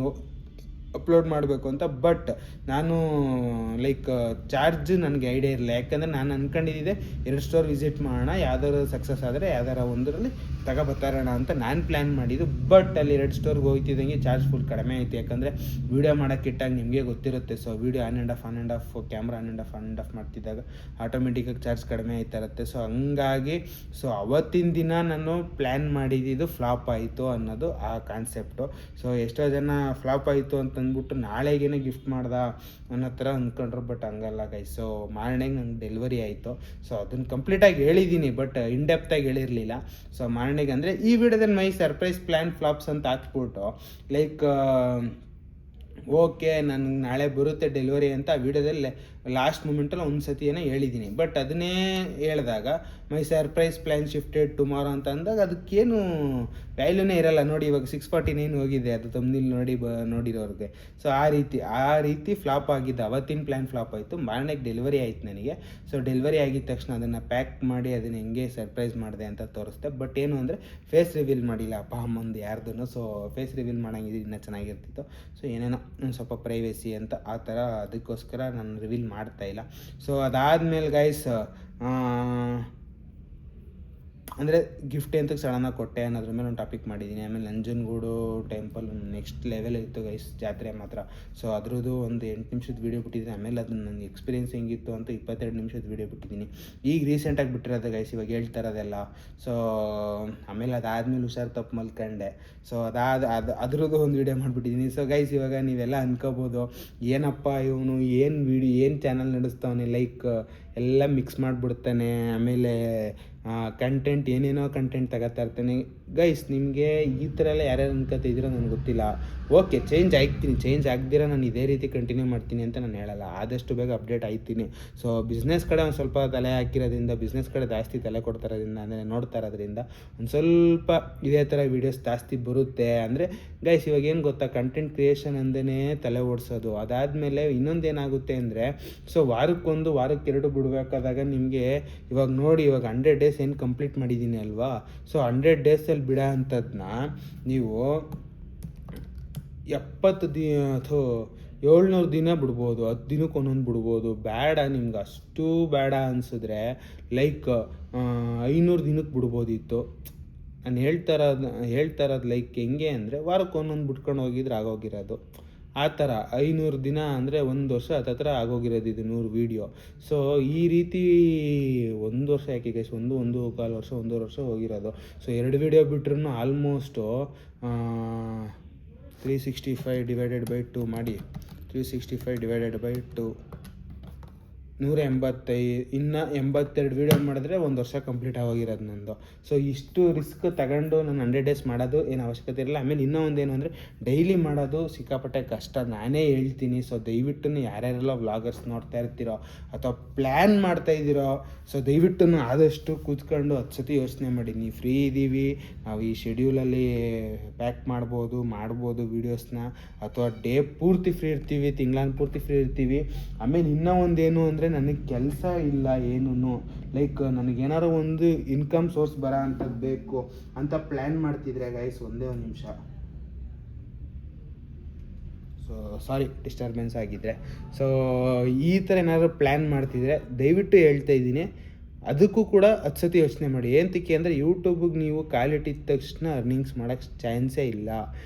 ಅಪ್ಲೋಡ್ ಮಾಡಬೇಕು ಅಂತ. ಬಟ್ ನಾನು ಲೈಕ್ ಚಾರ್ಜ್ ನನಗೆ ಐಡಿಯಾ ಇರಲಿಲ್ಲ. ಯಾಕಂದರೆ ನಾನು ಅಂದ್ಕೊಂಡಿದ್ದೆ 2 ಸ್ಟೋರ್ ವಿಸಿಟ್ ಮಾಡೋಣ, ಯಾವ್ದಾದ್ರು ಸಕ್ಸಸ್ ಆದರೆ ಯಾವ್ದಾರ ಒಂದರಲ್ಲಿ ತಗೊಬತ್ತಾರೋಣ ಅಂತ ನಾನು ಪ್ಲ್ಯಾನ್ ಮಾಡಿದ್ದು. ಬಟ್ ಅಲ್ಲಿ 2 ಸ್ಟೋರ್ಗೆ ಹೋಗ್ತಿದ್ದಂಗೆ ಚಾರ್ಜ್ ಫುಲ್ ಕಡಿಮೆ ಆಯಿತು. ಯಾಕಂದರೆ ವೀಡಿಯೋ ಮಾಡೋಕ್ಕೆ ಇಟ್ಟಾಗ ನಿಮಗೆ ಗೊತ್ತಿರುತ್ತೆ. So video on and off camera on and off ಮಾಡ್ತಿದ್ದಾಗ ಆಟೋಮೆಟಿಕಾಗಿ ಚಾರ್ಜ್ ಕಡಿಮೆ ಆಯ್ತಾ ಇರುತ್ತೆ. ಸೊ ಹಂಗಾಗಿ ಅವತ್ತಿನ ದಿನ ನಾನು ಪ್ಲ್ಯಾನ್ ಮಾಡಿದ್ದು ಫ್ಲಾಪ್ ಆಯಿತು ಅನ್ನೋದು ಆ ಕಾನ್ಸೆಪ್ಟು. ಸೊ ಎಷ್ಟೋ ಜನ ಫ್ಲಾಪ್ ಆಯಿತು ಅಂತ ಅಂದ್ಬಿಟ್ಟು ನಾಳೆಗೇನೆ ಗಿಫ್ಟ್ ಮಾಡ್ದ ಅನ್ನೋ ಥರ ಅಂದ್ಕೊಂಡ್ರು. ಬಟ್ ಹಂಗಲ್ಲ ಗೈಸ್. ಸೊ ಮಾರ್ನಿಂಗ್ ನಂಗೆ ಡೆಲಿವರಿ ಆಯಿತು. ಸೊ ಅದನ್ನು ಕಂಪ್ಲೀಟಾಗಿ ಹೇಳಿದ್ದೀನಿ, ಬಟ್ ಇನ್ಡೆಪ್ತಾಗಿ ಹೇಳಿರಲಿಲ್ಲ. ಸೊ ಮಾರ್ನಿಂಗ್ ಅಂದರೆ ಈ ವಿಡಿಯೋದಲ್ಲಿ ಮೈ ಸರ್ಪ್ರೈಸ್ ಪ್ಲ್ಯಾನ್ ಫ್ಲಾಪ್ಸ್ ಅಂತ ಹಾಕ್ಬಿಟ್ಟು ಲೈಕ್ ಓಕೆ ನನಗೆ ನಾಳೆ ಬರುತ್ತೆ ಡೆಲಿವರಿ ಅಂತ ಆ ವಿಡಿಯೋದಲ್ಲಿ ಲಾಸ್ಟ್ ಮೂಮೆಂಟಲ್ಲಿ ಒಂದು ಸತಿ ಏನೋ ಹೇಳಿದ್ದೀನಿ. ಬಟ್ ಅದನ್ನೇ ಹೇಳಿದಾಗ ಮೈ ಸರ್ಪ್ರೈಸ್ ಪ್ಲ್ಯಾನ್ ಶಿಫ್ಟೆಡ್ ಟುಮಾರೋ ಅಂತ ಅಂದಾಗ ಅದಕ್ಕೇನು ವ್ಯಾಲ್ಯೂನೇ ಇರಲ್ಲ. ನೋಡಿ ಇವಾಗ 649 ಹೋಗಿದೆ ಅದು ತಮ್ಮನಿಲ್ ನೋಡಿರೋರಿಗೆ. ಸೊ ಆ ರೀತಿ ಫ್ಲಾಪ್ ಆಗಿದ್ದು. ಅವತ್ತಿನ ಪ್ಲ್ಯಾನ್ ಫ್ಲಾಪ್ ಆಯಿತು. ಮಾರ್ನಿಂಗ್ ಡೆಲಿವರಿ ಆಯಿತು ನನಗೆ. ಸೊ ಡೆಲಿವರಿ ಆಗಿದ ತಕ್ಷಣ ಅದನ್ನು ಪ್ಯಾಕ್ ಮಾಡಿ ಅದನ್ನು ಹೆಂಗೆ ಸರ್ಪ್ರೈಸ್ ಮಾಡಿದೆ ಅಂತ ತೋರಿಸ್ದೆ. ಬಟ್ ಏನು ಅಂದರೆ ಫೇಸ್ ರಿವೀಲ್ ಮಾಡಿಲ್ಲ ಅಪ್ಪ ಅಮ್ಮಂದು ಯಾರ್ದು. ಸೊ ಫೇಸ್ ರಿವೀಲ್ ಮಾಡೋಂಗಿದ್ರೆ ಇನ್ನೂ ಚೆನ್ನಾಗಿರ್ತಿತ್ತು. ಸೊ ಏನೇನೋ ಸ್ವಲ್ಪ ಪ್ರೈವೇಸಿ ಅಂತ ಆ ಥರ, ಅದಕ್ಕೋಸ್ಕರ ನಾನು ರಿವೀಲ್ ಮಾಡ್ತಾಯಿಲ್ಲ. ಸೊ ಅದಾದಮೇಲೆ ಗೈಸ್ ಅಂದರೆ ಗಿಫ್ಟ್ ಅಂತ ಸಡನ್ನಾಗಿ ಕೊಟ್ಟೆ ಅನ್ನೋದ್ರ ಮೇಲೆ ಒಂದು ಟಾಪಿಕ್ ಮಾಡಿದ್ದೀನಿ. ಆಮೇಲೆ ನಂಜನಗೂಡು ಟೆಂಪಲ್ ನೆಕ್ಸ್ಟ್ ಲೆವೆಲ್ ಇತ್ತು ಗೈಸ್ ಜಾತ್ರೆ ಮಾತ್ರ. ಸೊ ಅದ್ರದ್ದು ಒಂದು 8 ನಿಮಿಷದ ವೀಡಿಯೋ ಬಿಟ್ಟಿದ್ದೀನಿ. ಆಮೇಲೆ ಅದನ್ನು ನನ್ನ ಎಕ್ಸ್ಪೀರಿಯೆನ್ಸ್ ಹೆಂಗಿತ್ತು ಅಂತ 22 ನಿಮಿಷದ ವೀಡಿಯೋ ಬಿಟ್ಟಿದ್ದೀನಿ. ಈಗ ರೀಸೆಂಟಾಗಿ ಬಿಟ್ಟಿರೋದು ಗೈಸ್, ಇವಾಗ ಹೇಳ್ತಾ ಇರೋದೆಲ್ಲ. ಸೊ ಆಮೇಲೆ ಅದಾದಮೇಲೆ ಹುಷಾರು ತಪ್ಪು ಮಲ್ಕೊಂಡೆ. ಸೊ ಅದ್ರದ್ದು ಒಂದು ವೀಡಿಯೋ ಮಾಡಿಬಿಟ್ಟಿದ್ದೀನಿ. ಸೊ ಗೈಸ್ ಇವಾಗ ನೀವೆಲ್ಲ ಅನ್ಕೋಬೋದು, ಏನಪ್ಪ ಇವನು ಏನು ಚಾನಲ್ ನಡೆಸ್ತಾವನೆ, ಲೈಕ್ ಎಲ್ಲ ಮಿಕ್ಸ್ ಮಾಡಿಬಿಡ್ತಾನೆ, ಆಮೇಲೆ ಕಂಟೆಂಟ್ ಏನೇನೋ ಕಂಟೆಂಟ್ ತಗೋತಾ ಇರ್ತಾನೆ. ಗೈಸ್, ನಿಮಗೆ ಈ ಥರ ಎಲ್ಲ ಯಾರ್ಯಾರು ಅನ್ಕೋತಿದ್ದೀರೋ ನನಗೆ ಗೊತ್ತಿಲ್ಲ. ಓಕೆ, ಚೇಂಜ್ ಆಗದಿರ ನಾನು ಇದೇ ರೀತಿ ಕಂಟಿನ್ಯೂ ಮಾಡ್ತೀನಿ ಅಂತ ನಾನು ಹೇಳಲ್ಲ. ಆದಷ್ಟು ಬೇಗ ಅಪ್ಡೇಟ್ ಆಯ್ತೀನಿ. ಸೊ ಬಿಸ್ನೆಸ್ ಕಡೆ ಒಂದು ಸ್ವಲ್ಪ ತಲೆ ಹಾಕಿರೋದ್ರಿಂದ, ಬಿಸ್ನೆಸ್ ಕಡೆ ಜಾಸ್ತಿ ತಲೆ ಕೊಡ್ತಾ ಇರೋದ್ರಿಂದ, ಅಂದರೆ ನೋಡ್ತಾ ಇರೋದ್ರಿಂದ ಒಂದು ಸ್ವಲ್ಪ ಇದೇ ಥರ ವೀಡಿಯೋಸ್ ಜಾಸ್ತಿ ಬರುತ್ತೆ. ಅಂದರೆ ಗೈಸ್, ಇವಾಗ ಏನು ಗೊತ್ತಾ, ಕಂಟೆಂಟ್ ಕ್ರಿಯೇಷನ್ ಅಂದೇ ತಲೆ ಓಡಿಸೋದು. ಅದಾದಮೇಲೆ ಇನ್ನೊಂದೇನಾಗುತ್ತೆ ಅಂದರೆ, ಸೊ ವಾರಕ್ಕೆ 2 ಬಿಡಬೇಕಾದಾಗ ನಿಮಗೆ ಇವಾಗ ನೋಡಿ, ಇವಾಗ 100 ಡೇಸ್ ಏನು ಕಂಪ್ಲೀಟ್ ಮಾಡಿದ್ದೀನಿ ಅಲ್ವಾ. ಸೊ 100 ಡೇಸಲ್ಲಿ ಬಿಡೋ ಅಂಥದ್ದನ್ನ ನೀವು 700 ದಿನ ಬಿಡ್ಬೋದು, 10 ದಿನಕ್ಕೆ ಒಂದೊಂದು ಬಿಡ್ಬೋದು. ಬೇಡ ನಿಮ್ಗೆ ಅಷ್ಟು ಬೇಡ ಅನಿಸಿದ್ರೆ ಲೈಕ್ 500 ದಿನಕ್ಕೆ ಬಿಡ್ಬೋದಿತ್ತು. ನಾನು ಹೇಳ್ತಾ ಇರೋದು ಲೈಕ್ ಹೆಂಗೆ ಅಂದರೆ, ವಾರಕ್ಕೆ ಒಂದೊಂದು ಬಿಟ್ಕೊಂಡು ಹೋಗಿದ್ರೆ ಆಗೋಗಿರೋದು. ಆ ಥರ 500 ದಿನ ಅಂದರೆ 1 ವರ್ಷ ಹತ್ತತ್ರ ಆಗೋಗಿರೋದು ಇದು 100 ವೀಡಿಯೋ. ಸೊ ಈ ರೀತಿ 1 ವರ್ಷ ಯಾಕೆ ಗೈಸ್, 1.25 ವರ್ಷ 1.5 ವರ್ಷ ಹೋಗಿರೋದು. ಸೊ 2 ವೀಡಿಯೋ ಬಿಟ್ರೂ ಆಲ್ಮೋಸ್ಟು 365 ಡಿವೈಡೆಡ್ ಬೈ 2 ಮಾಡಿ. 365 ಡಿವೈಡೆಡ್ ಬೈ 2 185. ಇನ್ನು 82 ವೀಡಿಯೋ ಮಾಡಿದ್ರೆ 1 ವರ್ಷ ಕಂಪ್ಲೀಟ್ ಆಗೋಗಿರೋದು ನಂದು. ಸೊ ಇಷ್ಟು ರಿಸ್ಕ್ ತಗೊಂಡು ನಾನು 100 ಡೇಸ್ ಮಾಡೋದು ಏನು ಅವಶ್ಯಕತೆ ಇರಲ್ಲ. ಆಮೇಲೆ ಇನ್ನೂ ಒಂದೇನು ಅಂದರೆ, ಡೈಲಿ ಮಾಡೋದು ಸಿಕ್ಕಾಪಟ್ಟೆ ಕಷ್ಟ, ನಾನೇ ಹೇಳ್ತೀನಿ. ಸೊ ದಯವಿಟ್ಟು ಯಾರ್ಯಾರೆಲ್ಲ ವ್ಲಾಗರ್ಸ್ ನೋಡ್ತಾ ಇರ್ತೀರೋ ಅಥವಾ ಪ್ಲ್ಯಾನ್ ಮಾಡ್ತಾಯಿದ್ದೀರೋ, ಸೊ ದಯವಿಟ್ಟು ಆದಷ್ಟು ಕೂತ್ಕೊಂಡು 10 ಸತಿ ಯೋಚನೆ ಮಾಡಿ. ನೀವು ಫ್ರೀ ಇದ್ದೀವಿ, ನಾವು ಈ ಶೆಡ್ಯೂಲಲ್ಲಿ ಪ್ಯಾಕ್ ಮಾಡ್ಬೋದು ವೀಡಿಯೋಸ್ನ, ಅಥವಾ ಡೇ ಪೂರ್ತಿ ಫ್ರೀ ಇರ್ತೀವಿ, ತಿಂಗಳಾನ ಪೂರ್ತಿ ಫ್ರೀ ಇರ್ತೀವಿ. ಆಮೇಲೆ ಇನ್ನೂ ಒಂದೇನು ಅಂದರೆ, ನನಗೆ ಕೆಲಸ ಇಲ್ಲ ಏನೂ, ಲೈಕ್ ನನಗೇನಾರು ಒಂದು ಇನ್ಕಮ್ ಸೋರ್ಸ್ ಬರೋ ಅಂಥದ್ದು ಬೇಕು ಅಂತ ಪ್ಲ್ಯಾನ್ ಮಾಡ್ತಿದ್ರೆ ಗೈಸ್, ಒಂದೇ ಒಂದು ನಿಮಿಷ, ಸೊ ಸಾರಿ ಡಿಸ್ಟರ್ಬೆನ್ಸ್ ಆಗಿದ್ದರೆ. ಸೊ ಈ ಥರ ಏನಾದರೂ ಪ್ಲ್ಯಾನ್ ಮಾಡ್ತಿದ್ರೆ ದಯವಿಟ್ಟು ಹೇಳ್ತಾ ಇದ್ದೀನಿ, ಅದಕ್ಕೂ ಕೂಡ 10 ಸತಿ ಯೋಚನೆ ಮಾಡಿ. ಏನಕ್ಕೆ ಅಂದರೆ, ಯೂಟ್ಯೂಬಿಗೆ ನೀವು ಕಾಲಿಟ್ಟಿದ ತಕ್ಷಣ ಅರ್ನಿಂಗ್ಸ್ ಮಾಡೋಕ್ಕೆ ಚಾನ್ಸೇ ಇಲ್ಲ.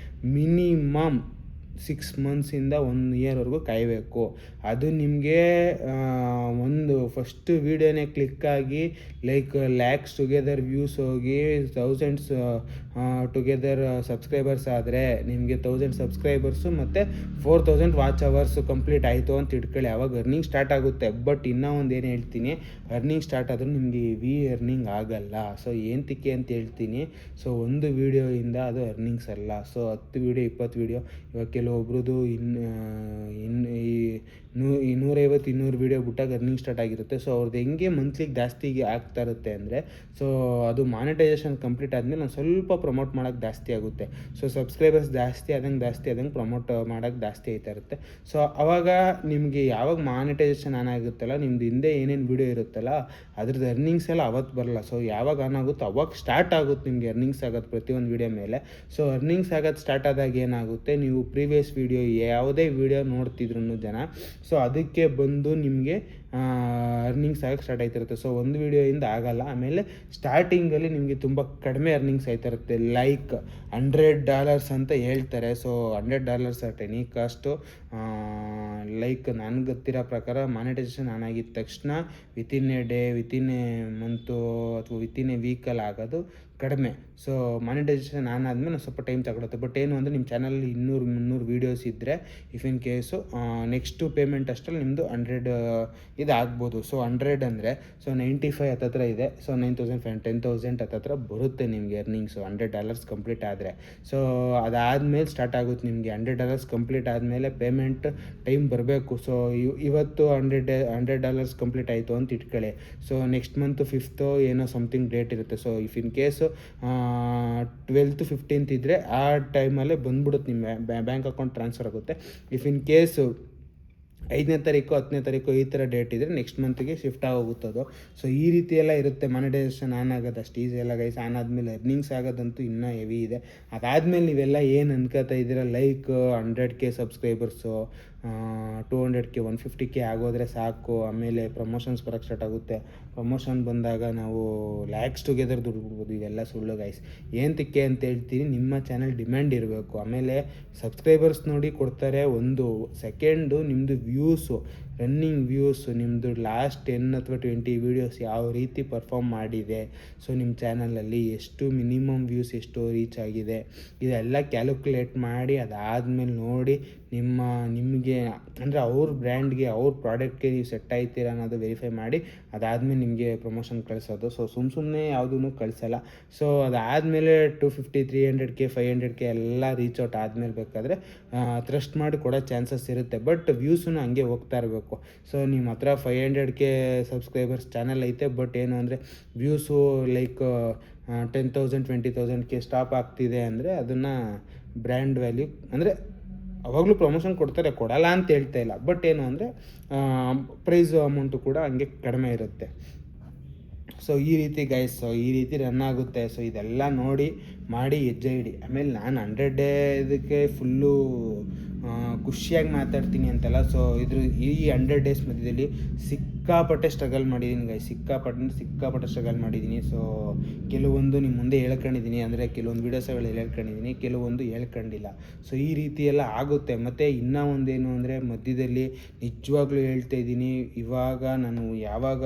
ಮಿನಿಮಮ್ 6 ಮಂತ್ಸಿಂದ 1 ಇಯರ್ವರೆಗೂ ಕಾಯಬೇಕು. ಅದು ನಿಮಗೆ ಒಂದು ಫಸ್ಟ್ ವೀಡಿಯೋನೇ ಕ್ಲಿಕ್ಕಾಗಿ ಲೈಕ್ ಲ್ಯಾಕ್ಸ್ ಟುಗೆದರ್ ವ್ಯೂಸ್ ಹೋಗಿ 1000s ಟುಗೆದರ್ ಸಬ್ಸ್ಕ್ರೈಬರ್ಸ್ ಆದರೆ, ನಿಮಗೆ 1000 ಸಬ್ಸ್ಕ್ರೈಬರ್ಸು ಮತ್ತು 4000 ವಾಚ್ ಅವರ್ಸು ಕಂಪ್ಲೀಟ್ ಆಯಿತು ಅಂತ ಇಟ್ಕೊಳ್ಳಿ. ಅವಾಗ ಅರ್ನಿಂಗ್ ಸ್ಟಾರ್ಟ್ ಆಗುತ್ತೆ. ಬಟ್ ಇನ್ನೂ ಒಂದು ಏನು ಹೇಳ್ತೀನಿ, ಅರ್ನಿಂಗ್ ಸ್ಟಾರ್ಟ್ ಆದರೂ ನಿಮಗೆ ಹೆವಿ ಅರ್ನಿಂಗ್ ಆಗಲ್ಲ. ಸೊ ಏನಕ್ಕೆ ಅಂತ ಹೇಳ್ತೀನಿ. ಸೊ ಒಂದು ವೀಡಿಯೋಯಿಂದ ಅದು ಅರ್ನಿಂಗ್ಸ್ ಅಲ್ಲ. ಸೊ 10 ವೀಡಿಯೋ 20 ವೀಡಿಯೋ, ಇವಾಗ ಕೆಲವೊಬ್ರದ್ದು ಈ 150-200 ವೀಡಿಯೋ ಬಿಟ್ಟಾಗ ಅರ್ನಿಂಗ್ ಸ್ಟಾರ್ಟ್ ಆಗಿರುತ್ತೆ. ಸೊ ಅವ್ರದ್ದು ಹೆಂಗೆ ಮಂತ್ಲಿಗೆ ಜಾಸ್ತಿ ಆಗ್ತಾ ಇರುತ್ತೆ ಅಂದರೆ, ಸೊ ಅದು ಮಾನಿಟೈಸೇಷನ್ ಕಂಪ್ಲೀಟ್ ಆದಮೇಲೆ ನಾನು ಸ್ವಲ್ಪ ಪ್ರಮೋಟ್ ಮಾಡೋಕ್ಕೆ ಜಾಸ್ತಿ ಆಗುತ್ತೆ. ಸೊ ಸಬ್ಸ್ಕ್ರೈಬರ್ಸ್ ಜಾಸ್ತಿ ಆದಂಗೆ ಪ್ರಮೋಟ್ ಮಾಡೋಕ್ಕೆ ಜಾಸ್ತಿ ಆಯ್ತಾ ಇರುತ್ತೆ. ಸೊ ಅವಾಗ ನಿಮಗೆ ಯಾವಾಗ ಮಾನಿಟೈಸೇಷನ್ ಆನ್ ಆಗುತ್ತಲ್ಲ, ನಿಮ್ದು ಹಿಂದೆ ಏನೇನು ವೀಡಿಯೋ ಇರುತ್ತಲ್ಲ ಅದ್ರದ್ದು ಅರ್ನಿಂಗ್ಸ್ ಎಲ್ಲ ಅವತ್ತು ಬರಲ್ಲ. ಸೊ ಯಾವಾಗ ಆನ್ ಆಗುತ್ತೋ ಅವಾಗ ಸ್ಟಾರ್ಟ್ ಆಗುತ್ತೆ ನಿಮಗೆ ಅರ್ನಿಂಗ್ಸ್ ಆಗೋದು ಪ್ರತಿಯೊಂದು ವೀಡಿಯೋ ಮೇಲೆ. ಸೊ ಅರ್ನಿಂಗ್ಸ್ ಆಗೋದು ಸ್ಟಾರ್ಟ್ ಆದಾಗ ಏನಾಗುತ್ತೆ, ನೀವು ಪ್ರೀವಿಯಸ್ ವೀಡಿಯೋ ಯಾವುದೇ ವೀಡಿಯೋ ನೋಡ್ತಿದ್ರು ಜನ, ಸೊ ಅದಕ್ಕೆ ಬಂದು ನಿಮಗೆ ಅರ್ನಿಂಗ್ಸ್ ಆಗೋಕ್ಕೆ ಸ್ಟಾರ್ಟ್ ಆಯ್ತಿರುತ್ತೆ. ಸೊ ಒಂದು ವೀಡಿಯೋಯಿಂದ ಆಗಲ್ಲ. ಆಮೇಲೆ ಸ್ಟಾರ್ಟಿಂಗಲ್ಲಿ ನಿಮಗೆ ತುಂಬ ಕಡಿಮೆ ಅರ್ನಿಂಗ್ಸ್ ಆಯ್ತಿರುತ್ತೆ, ಲೈಕ್ $100 ಅಂತ ಹೇಳ್ತಾರೆ. So $100 at any cost. Like ನನಗೆ ಗೊತ್ತಿರೋ ಪ್ರಕಾರ ಮಾನಿಟೈಸೇಷನ್ ಆನ್ ಆಗಿದ ತಕ್ಷಣ within A day, within A month ಅಥವಾ ವಿತಿನ್ ಎ ವೀಕಲ್ಲಿ ಆಗೋದು ಕಡಿಮೆ. ಸೊ ಮಾನಿಟೈಸೇಷನ್ ಆನ್ ಆದಮೇಲೆ ಸ್ವಲ್ಪ ಟೈಮ್ ತಗೊಳುತ್ತೆ. ಬಟ್ ಏನು ಅಂದರೆ, ನಿಮ್ಮ ಚಾನಲಲ್ಲಿ 200-300 ವೀಡಿಯೋಸ್ ಇದ್ದರೆ, if in case next payment ಅಷ್ಟರಲ್ಲಿ ನಿಮ್ಮದು 100 ಇದು ಆಗ್ಬೋದು. ಸೊ 100 ಅಂದರೆ ಸೊ 95 ಹತ್ತತ್ರ ಇದೆ. ಸೊ 9500 10,000 ಹತ್ತತ್ರ ಬರುತ್ತೆ ನಿಮಗೆ ಅರ್ನಿಂಗ್ಸು $100 ಕಂಪ್ಲೀಟ್ ಆದರೆ. ಸೊ ಅದಾದಮೇಲೆ ಸ್ಟಾರ್ಟ್ ಆಗುತ್ತೆ ನಿಮಗೆ. $100 ಕಂಪ್ಲೀಟ್ ಆದಮೇಲೆ ಪೇಮೆಂಟ್ ಟೈಮ್ ಬರಬೇಕು. ಸೊ ಇವತ್ತು $100 ಕಂಪ್ಲೀಟ್ ಆಯಿತು ಅಂತ ಇಟ್ಕೊಳ್ಳಿ. ಸೊ ನೆಕ್ಸ್ಟ್ ಮಂತ್ 5th ಏನೋ ಸಮಥಿಂಗ್ ಡೇಟ್ ಇರುತ್ತೆ. So if in case 12th 15th ಇದ್ದರೆ ಆ ಟೈಮಲ್ಲೇ ಬಂದ್ಬಿಡುತ್ತೆ, ನಿಮ್ಮ ಬ್ಯಾಂಕ್ ಅಕೌಂಟ್ ಟ್ರಾನ್ಸ್ಫರ್ ಆಗುತ್ತೆ. ಇಫ್ ಇನ್ ಕೇಸು 5ನೇ ತಾರೀಕು 10ನೇ ತಾರೀಕು ಈ ಥರ ಡೇಟ್ ಇದ್ದರೆ ನೆಕ್ಸ್ಟ್ ಮಂತ್ಗೆ ಶಿಫ್ಟ್ ಆಗೋಗುತ್ತದು. ಸೊ ಈ ರೀತಿ ಎಲ್ಲ ಇರುತ್ತೆ. ಮಾನಿಟೈಸೇಷನ್ ಆನ್ ಆಗೋದು ಅಷ್ಟು ಈಸಿ ಎಲ್ಲ ಗೈಸ್. ಆನ್ ಆದಮೇಲೆ ಅರ್ನಿಂಗ್ಸ್ ಆಗೋದಂತೂ ಇನ್ನೂ ಹೆವಿ ಇದೆ. ಅದಾದಮೇಲೆ ನೀವೆಲ್ಲ ಏನು ಅನ್ಕೋತಾ ಇದ್ದೀರ, like 100K subscribers, 200K 150K ಆಗೋದ್ರೆ ಸಾಕು, ಆಮೇಲೆ ಪ್ರಮೋಷನ್ಸ್ ಬರೋಕ್ಕೆ ಸ್ಟಾರ್ಟ್ ಆಗುತ್ತೆ. ಪ್ರಮೋಷನ್ ಬಂದಾಗ ನಾವು ಲ್ಯಾಕ್ಸ್ ಟುಗೆದರ್ ದುಡ್ಡು ಬಿಡ್ಬೋದು. ಇವೆಲ್ಲ ಸುಳ್ಳು ಗೈಸ್. ಏನಕ್ಕೆ ಅಂತ ಹೇಳ್ತೀನಿ, ನಿಮ್ಮ ಚಾನಲ್ ಡಿಮ್ಯಾಂಡ್ ಇರಬೇಕು. ಆಮೇಲೆ ಸಬ್ಸ್ಕ್ರೈಬರ್ಸ್ ನೋಡಿ ಕೊಡ್ತಾರೆ. ಒಂದು ಸೆಕೆಂಡು ನಿಮ್ಮದು ವ್ಯೂಸು ರನ್ನಿಂಗ್ ವ್ಯೂಸು ನಿಮ್ಮದು ಲಾಸ್ಟ್ 10 ಅಥವಾ 20 ವೀಡಿಯೋಸ್ ಯಾವ ರೀತಿ ಪರ್ಫಾರ್ಮ್ ಮಾಡಿದೆ, ಸೊ ನಿಮ್ಮ ಚಾನಲಲ್ಲಿ ಎಷ್ಟು ಮಿನಿಮಮ್ ವ್ಯೂಸ್ ಎಷ್ಟು ರೀಚ್ ಆಗಿದೆ, ಇದೆಲ್ಲ ಕ್ಯಾಲ್ಕುಲೇಟ್ ಮಾಡಿ ಅದಾದಮೇಲೆ ನೋಡಿ ನಿಮಗೆ ಅಂದರೆ ಅವ್ರ ಬ್ರ್ಯಾಂಡ್ಗೆ ಅವ್ರ ಪ್ರಾಡಕ್ಟ್ಗೆ ನೀವು ಸೆಟ್ ಆಯ್ತೀರ ಅನ್ನೋದು ವೆರಿಫೈ ಮಾಡಿ ಅದಾದಮೇಲೆ ನಿಮಗೆ ಪ್ರಮೋಷನ್ ಕಳಿಸೋದು. ಸೊ ಸುಮ್ಮನೆ ಯಾವುದೂ ಕಳಿಸಲ್ಲ. ಸೊ ಅದಾದಮೇಲೆ 250, 300K, 500K ಎಲ್ಲ ರೀಚ್ ಔಟ್ ಆದಮೇಲೆ ಬೇಕಾದರೆ ಟ್ರಸ್ಟ್ ಮಾಡಿ ಕೊಡೋ ಚಾನ್ಸಸ್ ಇರುತ್ತೆ. ಬಟ್ ವ್ಯೂಸೂ ಹಂಗೆ ಹೋಗ್ತಾ ಇರಬೇಕು. ಸೊ ನಿಮ್ಮ ಹತ್ರ 500K ಸಬ್ಸ್ಕ್ರೈಬರ್ಸ್ ಚಾನಲ್ ಐತೆ, ಬಟ್ ಏನು ಅಂದರೆ ವ್ಯೂಸು ಲೈಕ್ 10,000, 20,000K ಸ್ಟಾಪ್ ಆಗ್ತಿದೆ ಅಂದರೆ ಅದನ್ನು ಬ್ರ್ಯಾಂಡ್ ವ್ಯಾಲ್ಯೂ ಅಂದರೆ ಅವಾಗಲೂ ಪ್ರಮೋಷನ್ ಕೊಡ್ತಾರೆ, ಕೊಡಲ್ಲ ಅಂತ ಹೇಳ್ತಾ ಇಲ್ಲ. ಬಟ್ ಏನು ಅಂದರೆ ಪ್ರೈಸ್ ಅಮೌಂಟು ಕೂಡ ಹಂಗೆ ಕಡಿಮೆ ಇರುತ್ತೆ. ಸೊ ಈ ರೀತಿ ಗೈಸ್, ಸೊ ಈ ರೀತಿ ರನ್ ಆಗುತ್ತೆ. ಸೊ ಇದೆಲ್ಲ ನೋಡಿ ಮಾಡಿ ಹೆಜ್ಜೆ ಇಡಿ. ಆಮೇಲೆ ನಾನು 100 ಡೇ ಇದಕ್ಕೆ ಫುಲ್ಲು ಖುಷಿಯಾಗಿ ಮಾತಾಡ್ತೀನಿ ಅಂತಲ್ಲ. ಸೊ ಈ 100 ಡೇಸ್ ಮಧ್ಯದಲ್ಲಿ ಸಿಕ್ಕಾಪಟ್ಟೆ ಸ್ಟ್ರಗಲ್ ಮಾಡಿದ್ದೀನಿ ಗೈಸ್, ಸಿಕ್ಕಾಪಟ್ಟೆ ಸ್ಟ್ರಗಲ್ ಮಾಡಿದ್ದೀನಿ. ಸೊ ಕೆಲವೊಂದು ನಿಮ್ಮ ಮುಂದೆ ಹೇಳ್ಕೊಂಡಿದ್ದೀನಿ, ಅಂದರೆ ಕೆಲವೊಂದು ವೀಡಿಯೋಸ್ಗಳು ಹೇಳ್ಕೊಂಡಿದ್ದೀನಿ, ಕೆಲವೊಂದು ಹೇಳ್ಕೊಂಡಿಲ್ಲ. ಸೊ ಈ ರೀತಿ ಎಲ್ಲ ಆಗುತ್ತೆ. ಮತ್ತು ಇನ್ನೂ ಒಂದೇನು ಅಂದರೆ ಮಧ್ಯದಲ್ಲಿ ನಿಜವಾಗ್ಲೂ ಹೇಳ್ತಾ ಇದ್ದೀನಿ, ಇವಾಗ ನಾನು ಯಾವಾಗ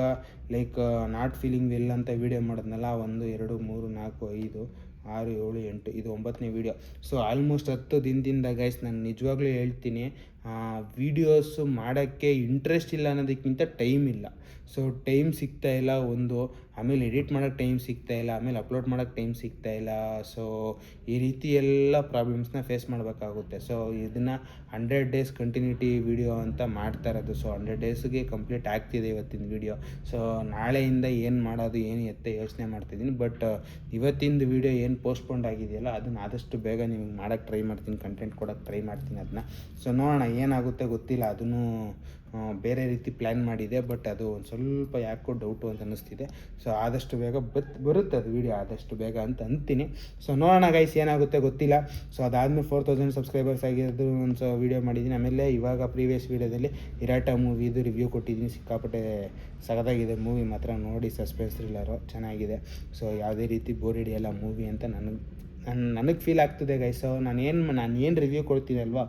ಲೈಕ್ ನಾಟ್ ಫೀಲಿಂಗ್ ವೆಲ್ ಅಂತ ವೀಡಿಯೋ ಮಾಡಿದ್ನಲ್ಲ, 1, 2, 3, 4, 5, 6, 7, 8 ಇದು 9ನೇ ವೀಡಿಯೋ. ಸೊ ಆಲ್ಮೋಸ್ಟ್ 10 ದಿನದಿಂದ ಗೈಸ್ ನಾನು ನಿಜವಾಗ್ಲೂ ಹೇಳ್ತೀನಿ, ವೀಡಿಯೋಸು ಮಾಡೋಕ್ಕೆ ಇಂಟ್ರೆಸ್ಟ್ ಇಲ್ಲ ಅನ್ನೋದಕ್ಕಿಂತ ಟೈಮ್ ಇಲ್ಲ. ಸೊ ಟೈಮ್ ಸಿಗ್ತಾಯಿಲ್ಲ ಒಂದು, ಆಮೇಲೆ ಎಡಿಟ್ ಮಾಡೋಕ್ಕೆ ಟೈಮ್ ಸಿಗ್ತಾಯಿಲ್ಲ, ಆಮೇಲೆ ಅಪ್ಲೋಡ್ ಮಾಡೋಕ್ಕೆ ಟೈಮ್ ಸಿಗ್ತಾಯಿಲ್ಲ. ಸೊ ಈ ರೀತಿ ಎಲ್ಲ ಪ್ರಾಬ್ಲಮ್ಸ್ನ ಫೇಸ್ ಮಾಡಬೇಕಾಗುತ್ತೆ. ಸೊ ಇದನ್ನು 100 ಡೇಸ್ ಕಂಟಿನ್ಯೂಟಿ ವೀಡಿಯೋ ಅಂತ ಮಾಡ್ತಾ ಇರೋದು. ಸೊ 100 ಡೇಸ್ಗೆ ಕಂಪ್ಲೀಟ್ ಆಗ್ತಿದೆ ಇವತ್ತಿನ ವೀಡಿಯೋ. ಸೊ ನಾಳೆಯಿಂದ ಏನು ಮಾಡೋದು ಏನು ಯೋಚನೆ ಮಾಡ್ತಿದ್ದೀನಿ. ಬಟ್ ಇವತ್ತಿಂದು ವೀಡಿಯೋ ಏನು ಪೋಸ್ಟ್ಪೋಂಡ್ ಆಗಿದೆಯಲ್ಲ ಅದನ್ನು ಆದಷ್ಟು ಬೇಗ ನಿಮಗೆ ಮಾಡೋಕ್ಕೆ ಟ್ರೈ ಮಾಡ್ತೀನಿ, ಕಂಟೆಂಟ್ ಕೊಡೋಕ್ಕೆ ಟ್ರೈ ಮಾಡ್ತೀನಿ ಅದನ್ನ. ಸೊ ನೋಡೋಣ ಏನಾಗುತ್ತೆ ಗೊತ್ತಿಲ್ಲ, ಅದನ್ನು ಬೇರೆ ರೀತಿ ಪ್ಲ್ಯಾನ್ ಮಾಡಿದೆ. ಬಟ್ ಅದು ಒಂದು ಸ್ವಲ್ಪ ಯಾಕೋ ಡೌಟು ಅಂತ ಅನ್ನಿಸ್ತಿದೆ. ಸೊ ಆದಷ್ಟು ಬೇಗ ಬರುತ್ತೆ ಅದು ವೀಡಿಯೋ ಆದಷ್ಟು ಬೇಗ ಅಂತ ಅಂತೀನಿ. ಸೊ ನೋಡೋಣ ಗೈಸ್ ಏನಾಗುತ್ತೆ ಗೊತ್ತಿಲ್ಲ. ಸೊ ಅದಾದಮೇಲೆ 4000 ಸಬ್ಸ್ಕ್ರೈಬರ್ಸ್ ಆಗಿರೋದು ಒಂದು ವೀಡಿಯೋ ಮಾಡಿದ್ದೀನಿ. ಆಮೇಲೆ ಇವಾಗ ಪ್ರೀವಿಯಸ್ ವೀಡಿಯೋದಲ್ಲಿ ಇರಾಟ ಮೂವಿದು ರಿವ್ಯೂ ಕೊಟ್ಟಿದ್ದೀನಿ. ಸಿಕ್ಕಾಪಟ್ಟೆ ಸಖತ್ತಾಗಿದೆ ಮೂವಿ ಮಾತ್ರ, ನೋಡಿ ಸಸ್ಪೆನ್ಸ್ ಥ್ರಿಲ್ಲರು ಚೆನ್ನಾಗಿದೆ. ಸೊ ಯಾವುದೇ ರೀತಿ ಬೋರ್ ಹಿಡಿಯಲ್ಲ ಮೂವಿ ಅಂತ ನನಗೆ ಫೀಲ್ ಆಗ್ತದೆ ಗೈಸ್. ನಾನು ಏನು ರಿವ್ಯೂ ಕೊಡ್ತೀನಲ್ವ,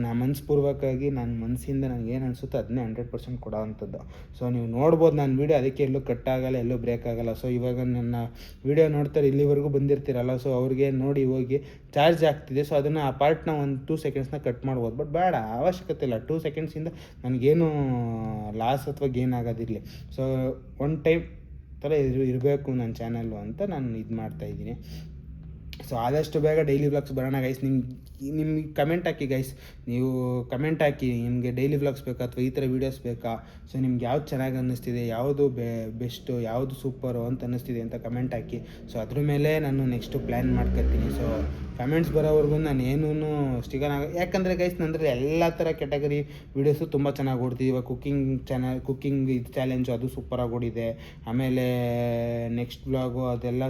ನಾನು ಮನಸ್ಪೂರ್ವಕವಾಗಿ ನನ್ನ ಮನಸ್ಸಿಂದ ನನಗೆ ಏನು ಅನಿಸುತ್ತೋ ಅದನ್ನೇ 100% ಕೊಡೋ ಅಂಥದ್ದು. ಸೊ ನೀವು ನೋಡ್ಬೋದು ನನ್ನ ವೀಡಿಯೋ, ಅದಕ್ಕೆ ಎಲ್ಲೂ ಕಟ್ ಆಗಲ್ಲ, ಎಲ್ಲೂ ಬ್ರೇಕ್ ಆಗಲ್ಲ. ಸೊ ಇವಾಗ ನನ್ನ ವೀಡಿಯೋ ನೋಡ್ತಾರೆ ಇಲ್ಲಿವರೆಗೂ ಬಂದಿರ್ತೀರಲ್ಲ, ಸೊ ಅವ್ರಿಗೆ ನೋಡಿ ಹೋಗಿ ಚಾರ್ಜ್ ಆಗ್ತಿದೆ. ಸೊ ಅದನ್ನು ಆ ಪಾರ್ಟ್ನ ಒಂದು 2 ಸೆಕೆಂಡ್ಸ್ನ ಕಟ್ ಮಾಡ್ಬೋದು. ಬಟ್ ಬೇಡ, ಅವಶ್ಯಕತೆ ಇಲ್ಲ. 2 ಸೆಕೆಂಡ್ಸಿಂದ ನನಗೇನು ಲಾಸ್ ಅಥವಾ ಗೇನ್ ಆಗೋದಿರಲಿ. ಸೊ ಒನ್ ಟೈಮ್ ಥರ ಇರಬೇಕು ನನ್ನ ಚಾನಲ್ಲು ಅಂತ ನಾನು ಇದು ಮಾಡ್ತಾಯಿದ್ದೀನಿ. ಸೊ ಆದಷ್ಟು ಬೇಗ ಡೈಲಿ ವ್ಲಾಗ್ಸ್ ಬರೋಣ ಗೈಸ್. ನಿಮ್ಗೆ ಕಮೆಂಟ್ ಹಾಕಿ ಗೈಸ್, ನೀವು ಕಮೆಂಟ್ ಹಾಕಿ ನಿಮಗೆ ಡೈಲಿ ವ್ಲಾಗ್ಸ್ ಬೇಕಾ ಅಥವಾ ಈ ಥರ ವೀಡಿಯೋಸ್ ಬೇಕಾ. ಸೊ ನಿಮ್ಗೆ ಯಾವ್ದು ಚೆನ್ನಾಗಿ ಅನ್ನಿಸ್ತಿದೆ, ಯಾವುದು ಬೆಸ್ಟು, ಯಾವುದು ಸೂಪರು ಅಂತ ಅನ್ನಿಸ್ತಿದೆ ಅಂತ ಕಮೆಂಟ್ ಹಾಕಿ. ಸೊ ಅದ್ರ ಮೇಲೆ ನಾನು ನೆಕ್ಸ್ಟು ಪ್ಲ್ಯಾನ್ ಮಾಡ್ಕೊತೀನಿ. ಸೊ ಕಮೆಂಟ್ಸ್ ಬರೋವರೆಗೂ ನಾನು ಏನೂ ಯಾಕಂದರೆ ಗೈಸ್ ನಂದರೆ ಎಲ್ಲ ಥರ ಕ್ಯಾಟಗರಿ ವೀಡಿಯೋಸು ತುಂಬ ಚೆನ್ನಾಗಿ ಓಡ್ತಿದೆ. ಇವಾಗ ಕುಕ್ಕಿಂಗ್ ಇದು ಚಾಲೆಂಜು ಅದು ಸೂಪರಾಗಿ ಓಡಿದೆ. ಆಮೇಲೆ ನೆಕ್ಸ್ಟ್ ವ್ಲಾಗು ಅದೆಲ್ಲ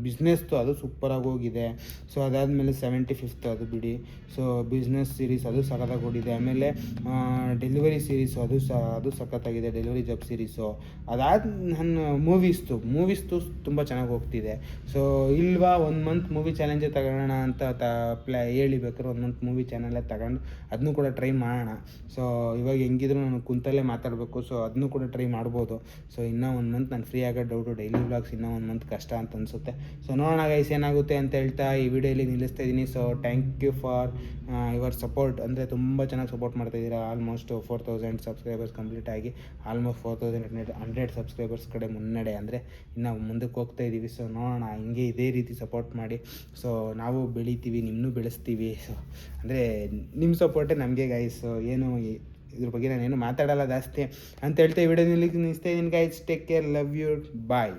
ಬಿಸ್ನೆಸ್ದು ಅದು ಸೂಪರಾಗಿ ಹೋಗಿದೆ. ಸೊ ಅದಾದಮೇಲೆ 75th ಅದು ಬಿಡಿ. ಸೊ ಬಿಸ್ನೆಸ್ ಸೀರೀಸ್ ಅದು ಸಖತ್ತಾಗಿ ಓಡಿದೆ. ಆಮೇಲೆ ಡೆಲಿವರಿ ಸೀರೀಸು ಅದು ಸಖತ್ತಾಗಿದೆ, ಡೆಲಿವರಿ ಜಾಬ್ ಸೀರೀಸು. ಅದಾದ ನನ್ನ ಮೂವೀಸ್ದು ತುಂಬ ಚೆನ್ನಾಗಿ ಹೋಗ್ತಿದೆ. ಸೊ ಇಲ್ವಾ 1 ಮಂತ್ ಮೂವಿ ಚಾಲೆಂಜೇ ತಗೊಳ್ಳೋಣ ಅಂತ ಹೇಳಿ ಬೇಕಾದ್ರೆ 1 ಮಂತ್ ಮೂವಿ ಚಾನಲ್ಲೇ ತಗೊಂಡು ಅದನ್ನೂ ಕೂಡ ಟ್ರೈ ಮಾಡೋಣ. ಸೊ ಇವಾಗ ಹೆಂಗಿದ್ರು ನಾನು ಕುಂತಲ್ಲೇ ಮಾತಾಡಬೇಕು. ಸೊ ಅದನ್ನೂ ಕೂಡ ಟ್ರೈ ಮಾಡ್ಬೋದು. ಸೊ ಇನ್ನೂ 1 ಮಂತ್ ನಾನು ಫ್ರೀ ಆಗೋ ಡೌಟು, ಡೈಲಿ ವ್ಲಾಗ್ಸ್ ಇನ್ನೂ 1 ಮಂತ್ ಕಷ್ಟ ಅಂತ ಅನಿಸುತ್ತೆ. ಸೊ ನೋಡೋಣ ಗೈಸ್ ಏನಾಗುತ್ತೆ ಅಂತ ಹೇಳ್ತಾ ಈ ವಿಡಿಯೋಲಿ ನಿಲ್ಲಿಸ್ತಾ ಇದ್ದೀನಿ. So thank you for your support. ಅಂದರೆ ತುಂಬ ಚೆನ್ನಾಗಿ ಸಪೋರ್ಟ್ ಮಾಡ್ತಾಯಿದ್ದೀರಾ. ಆಲ್ಮೋಸ್ಟ್ 4000 ಸಬ್ಸ್ಕ್ರೈಬರ್ಸ್ ಕಂಪ್ಲೀಟ್ ಆಗಿ ಆಲ್ಮೋಸ್ಟ್ 4100 ಸಬ್ಸ್ಕ್ರೈಬರ್ಸ್ ಕಡೆ ಮುನ್ನಡೆ, ಅಂದರೆ ಇನ್ನು ಮುಂದಕ್ಕೆ ಹೋಗ್ತಾ ಇದ್ದೀವಿ. ಸೊ ನೋಡೋಣ, ಹಿಂಗೆ ಇದೇ ರೀತಿ ಸಪೋರ್ಟ್ ಮಾಡಿ. ಸೊ ನಾವು ಬೆಳಿತೀವಿ, ನಿಮ್ಮನ್ನೂ ಬೆಳೆಸ್ತೀವಿ. ಸೊ ಅಂದರೆ ನಿಮ್ಮ ಸಪೋರ್ಟೇ ನಮಗೆ ಗೈಸ್. ಏನು ಇದ್ರ ಬಗ್ಗೆ ನಾನೇನು ಮಾತಾಡಲ್ಲ ಜಾಸ್ತಿ ಅಂತ ಹೇಳ್ತಾ ಈ ವಿಡಿಯೋದಲ್ಲಿ ನಿಲ್ಲಿಸ್ತಾ ಇದ್ದೀನಿ guys. Take care, love you, bye.